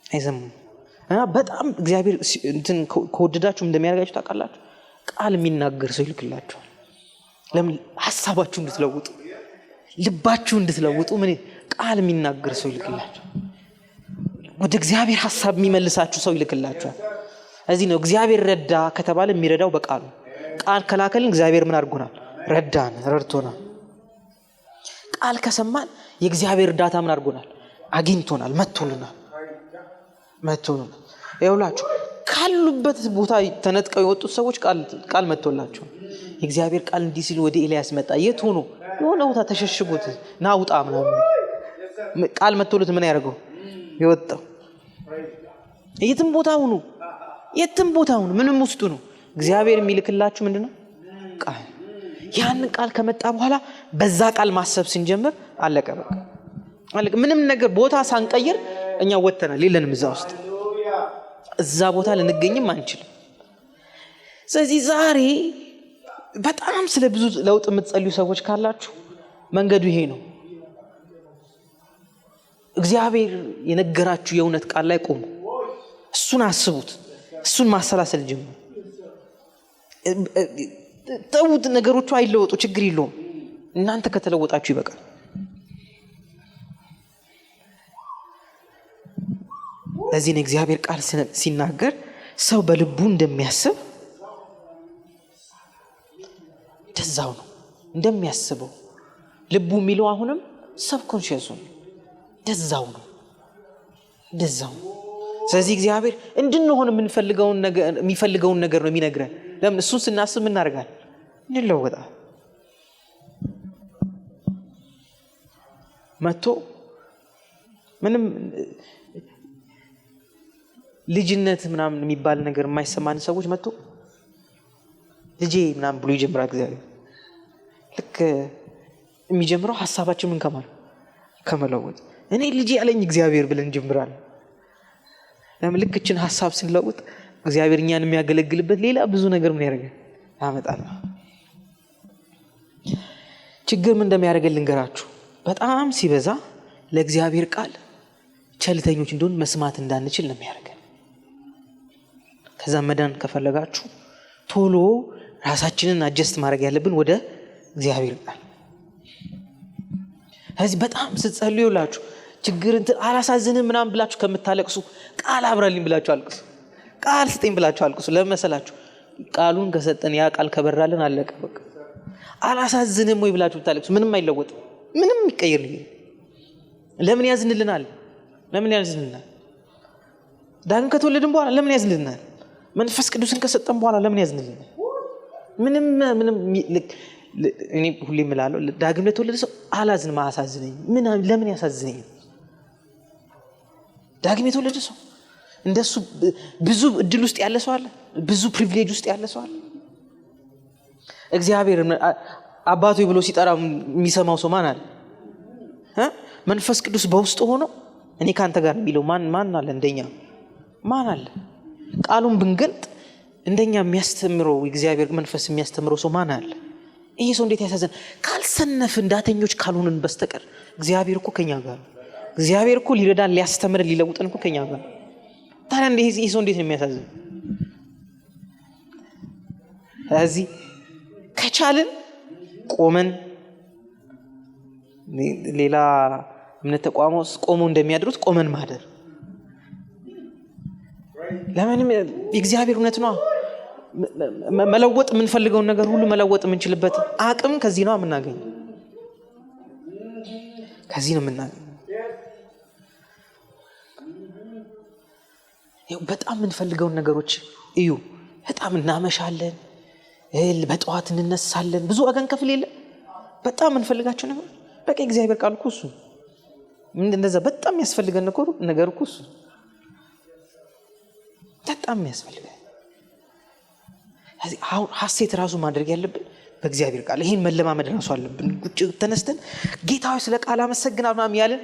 አይሰማውም። እና በጣም እግዚአብሔር እንትን ከወደዳችሁ እንደሚያደርጋችሁ ታውቃላችሁ። ቃል የሚናገር ሰው ይልክላችኋል። ለምን? ሐሳባችሁ እንድትለውጡ፣ ልባችሁ እንድትለውጡ ምን ቃል የሚናገር ሰው ይልክላችኋል። ወደ እግዚአብሔር ሐሳብ የሚመልሳችሁ ሰው ይልክላችኋል። እዚህ ነው እግዚአብሔር ረዳ ከተባለ የሚረዳው በቃሉ። ቃል ከላከልን እግዚአብሔር ምን አድርጎናል? ረድቶናል። ቃል ከሰማን የእግዚአብሔር እርዳታ ምን አድርጎናል? አግኝቶናል፣ መጥቶልናል። ይኸውላችሁ ካሉበት ቦታ ተነጥቀው የወጡት ሰዎች ቃል መጥቶላቸው የእግዚአብሔር ቃል እንዲህ ሲል ወደ ኤልያስ መጣ። የት ሆኖ? የሆነ ቦታ ተሸሽጎት ናውጣ ምናምን ቃል መጥቶለት ምን ያደርገው? የወጣው የትም ቦታ ሁኑ ምንም ውስጡ ነው እግዚአብሔር የሚልክላችሁ ምንድነው? ቃል። ያንን ቃል ከመጣ በኋላ በዛ ቃል ማሰብ ስንጀምር አለቀ። በቃ አለቀ። ምንም ነገር ቦታ ሳንቀይር እኛ ወጥተናል። የለንም እዛ ቦታ ልንገኝም አንችልም። ስለዚህ ዛሬ በጣም ስለ ብዙ ለውጥ የምትጸልዩ ሰዎች ካላችሁ መንገዱ ይሄ ነው። እግዚአብሔር የነገራችሁ የእውነት ቃል ላይ ቆሙ። እሱን አስቡት። እሱን ማሰላሰል ጀምሩ። ተውት፣ ነገሮቹ አይለወጡ፣ ችግር የለውም። እናንተ ከተለወጣችሁ ይበቃል። ለዚህ ነው እግዚአብሔር ቃል ሲናገር ሰው በልቡ እንደሚያስብ እንደዛው ነው እንደሚያስበው። ልቡ የሚለው አሁንም ሰብኮንሺየሱ ነው። እንደዛው ነው። ስለዚህ እግዚአብሔር እንድንሆን የሚፈልገውን ነገር ነው የሚነግረን። ለምን? እሱን ስናስብ እናደርጋለን፣ እንለወጣለን። መጥቶ ምንም ልጅነት ምናምን የሚባል ነገር የማይሰማን ሰዎች መጥቶ ልጄ ምናምን ብሎ ይጀምራል እግዚአብሔር። ልክ የሚጀምረው ሀሳባችን ምን ከማለት ከመለወጥ እኔ ልጅ ያለኝ እግዚአብሔር ብለን እንጀምራለን። ለምልክችን ሐሳብ ስንለውጥ እግዚአብሔር እኛን የሚያገለግልበት ሌላ ብዙ ነገር ምን ያደርጋል ያመጣል። ችግር ምን እንደሚያደርገን ልንገራችሁ። በጣም ሲበዛ ለእግዚአብሔር ቃል ቸልተኞች እንደሆን መስማት እንዳንችል ነው የሚያደርገን። ከዛ መዳን ከፈለጋችሁ ቶሎ ራሳችንን አጀስት ማድረግ ያለብን ወደ እግዚአብሔር ቃል። ስለዚህ በጣም ስትጸልዩላችሁ ችግር እንትን አላሳዝንም ምናምን ብላችሁ ከምታለቅሱ ቃል አብራልኝ ብላችሁ አልቅሱ። ቃል ስጠኝ ብላችሁ አልቅሱ። ለመሰላችሁ ቃሉን ከሰጠን ያ ቃል ከበራልን አለቀ በቃ። አላሳዝንም ወይ ብላችሁ ብታለቅሱ ምንም አይለወጥም፣ ምንም ይቀየር ነው። ለምን ያዝንልናል? ለምን ያዝንልናል? ዳግም ከተወለድን በኋላ ለምን ያዝንልናል? መንፈስ ቅዱስን ከሰጠን በኋላ ለምን ያዝንልናል? ምንም እኔ ሁሌ እምላለሁ ዳግም ለተወለደ ሰው አላዝንም፣ አያሳዝነኝም። ለምን ያሳዝነኝ? ዳግም የተወለደ ሰው እንደሱ ብዙ እድል ውስጥ ያለ ሰው አለ፣ ብዙ ፕሪቪሌጅ ውስጥ ያለ ሰው አለ። እግዚአብሔር አባቱ ብሎ ሲጠራ የሚሰማው ሰው ማን አለ? መንፈስ ቅዱስ በውስጡ ሆኖ እኔ ካንተ ጋር የሚለው ማን አለ? እንደኛ ማን አለ? ቃሉን ብንገልጥ እንደኛ የሚያስተምረው እግዚአብሔር መንፈስ የሚያስተምረው ሰው ማን አለ? ይሄ ሰው እንዴት ያሳዝን! ካልሰነፍን ዳተኞች ካልሆንን በስተቀር እግዚአብሔር እኮ ከኛ ጋር ነው። እግዚአብሔር እኮ ሊረዳን ሊያስተምረን ሊለውጠን እኮ ከኛ ጋር ነው። ታዲያ ይሄ ሰው እንዴት ነው የሚያሳዝን? ስለዚህ ከቻልን ቆመን ሌላ እምነት ተቋሞስ ቆሞ እንደሚያድሩት ቆመን ማደር። ለምንም የእግዚአብሔር እውነት ነው። መለወጥ የምንፈልገውን ነገር ሁሉ መለወጥ የምንችልበት አቅም ከዚህ ነው የምናገኘው። ከዚህ ነው የምናገኘው። በጣም የምንፈልገውን ነገሮች እዩ። በጣም እናመሻለን፣ በጠዋት እንነሳለን፣ ብዙ ዋጋ እንከፍል የለ በጣም የምንፈልጋቸው ነገር በቃ እግዚአብሔር ቃል እኮ እሱ እንደዛ በጣም ያስፈልገን ነገር እኮ እሱ በጣም ያስፈልገን። አሁን ሐሴት ራሱ ማድረግ ያለብን በእግዚአብሔር ቃል። ይሄን መለማመድ ራሱ አለብን። ቁጭ ተነስተን ጌታዬ ስለ ቃል አመሰግናለሁ ምናምን ያለን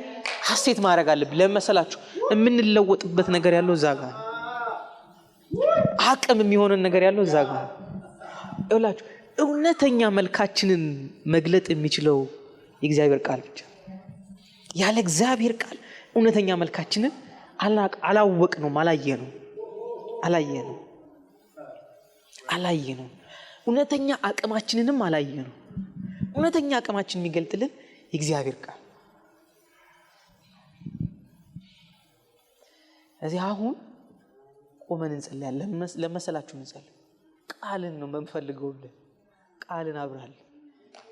ሐሴት ማድረግ አለብን። ለመሰላችሁ የምንለወጥበት ነገር ያለው እዛ ጋር፣ አቅም የሚሆነን ነገር ያለው እዛ ጋር። ይኸውላችሁ እውነተኛ መልካችንን መግለጥ የሚችለው የእግዚአብሔር ቃል ብቻ። ያለ እግዚአብሔር ቃል እውነተኛ መልካችንን አላወቅነውም፣ አላየነውም። እውነተኛ አቅማችንንም አላየነው። እውነተኛ አቅማችን የሚገልጥልን የእግዚአብሔር ቃል። እዚህ አሁን ቆመን እንጸልያለን። ለመሰላችሁ እንጸልይ። ቃልን ነው የምንፈልገው። ቃልን አብራል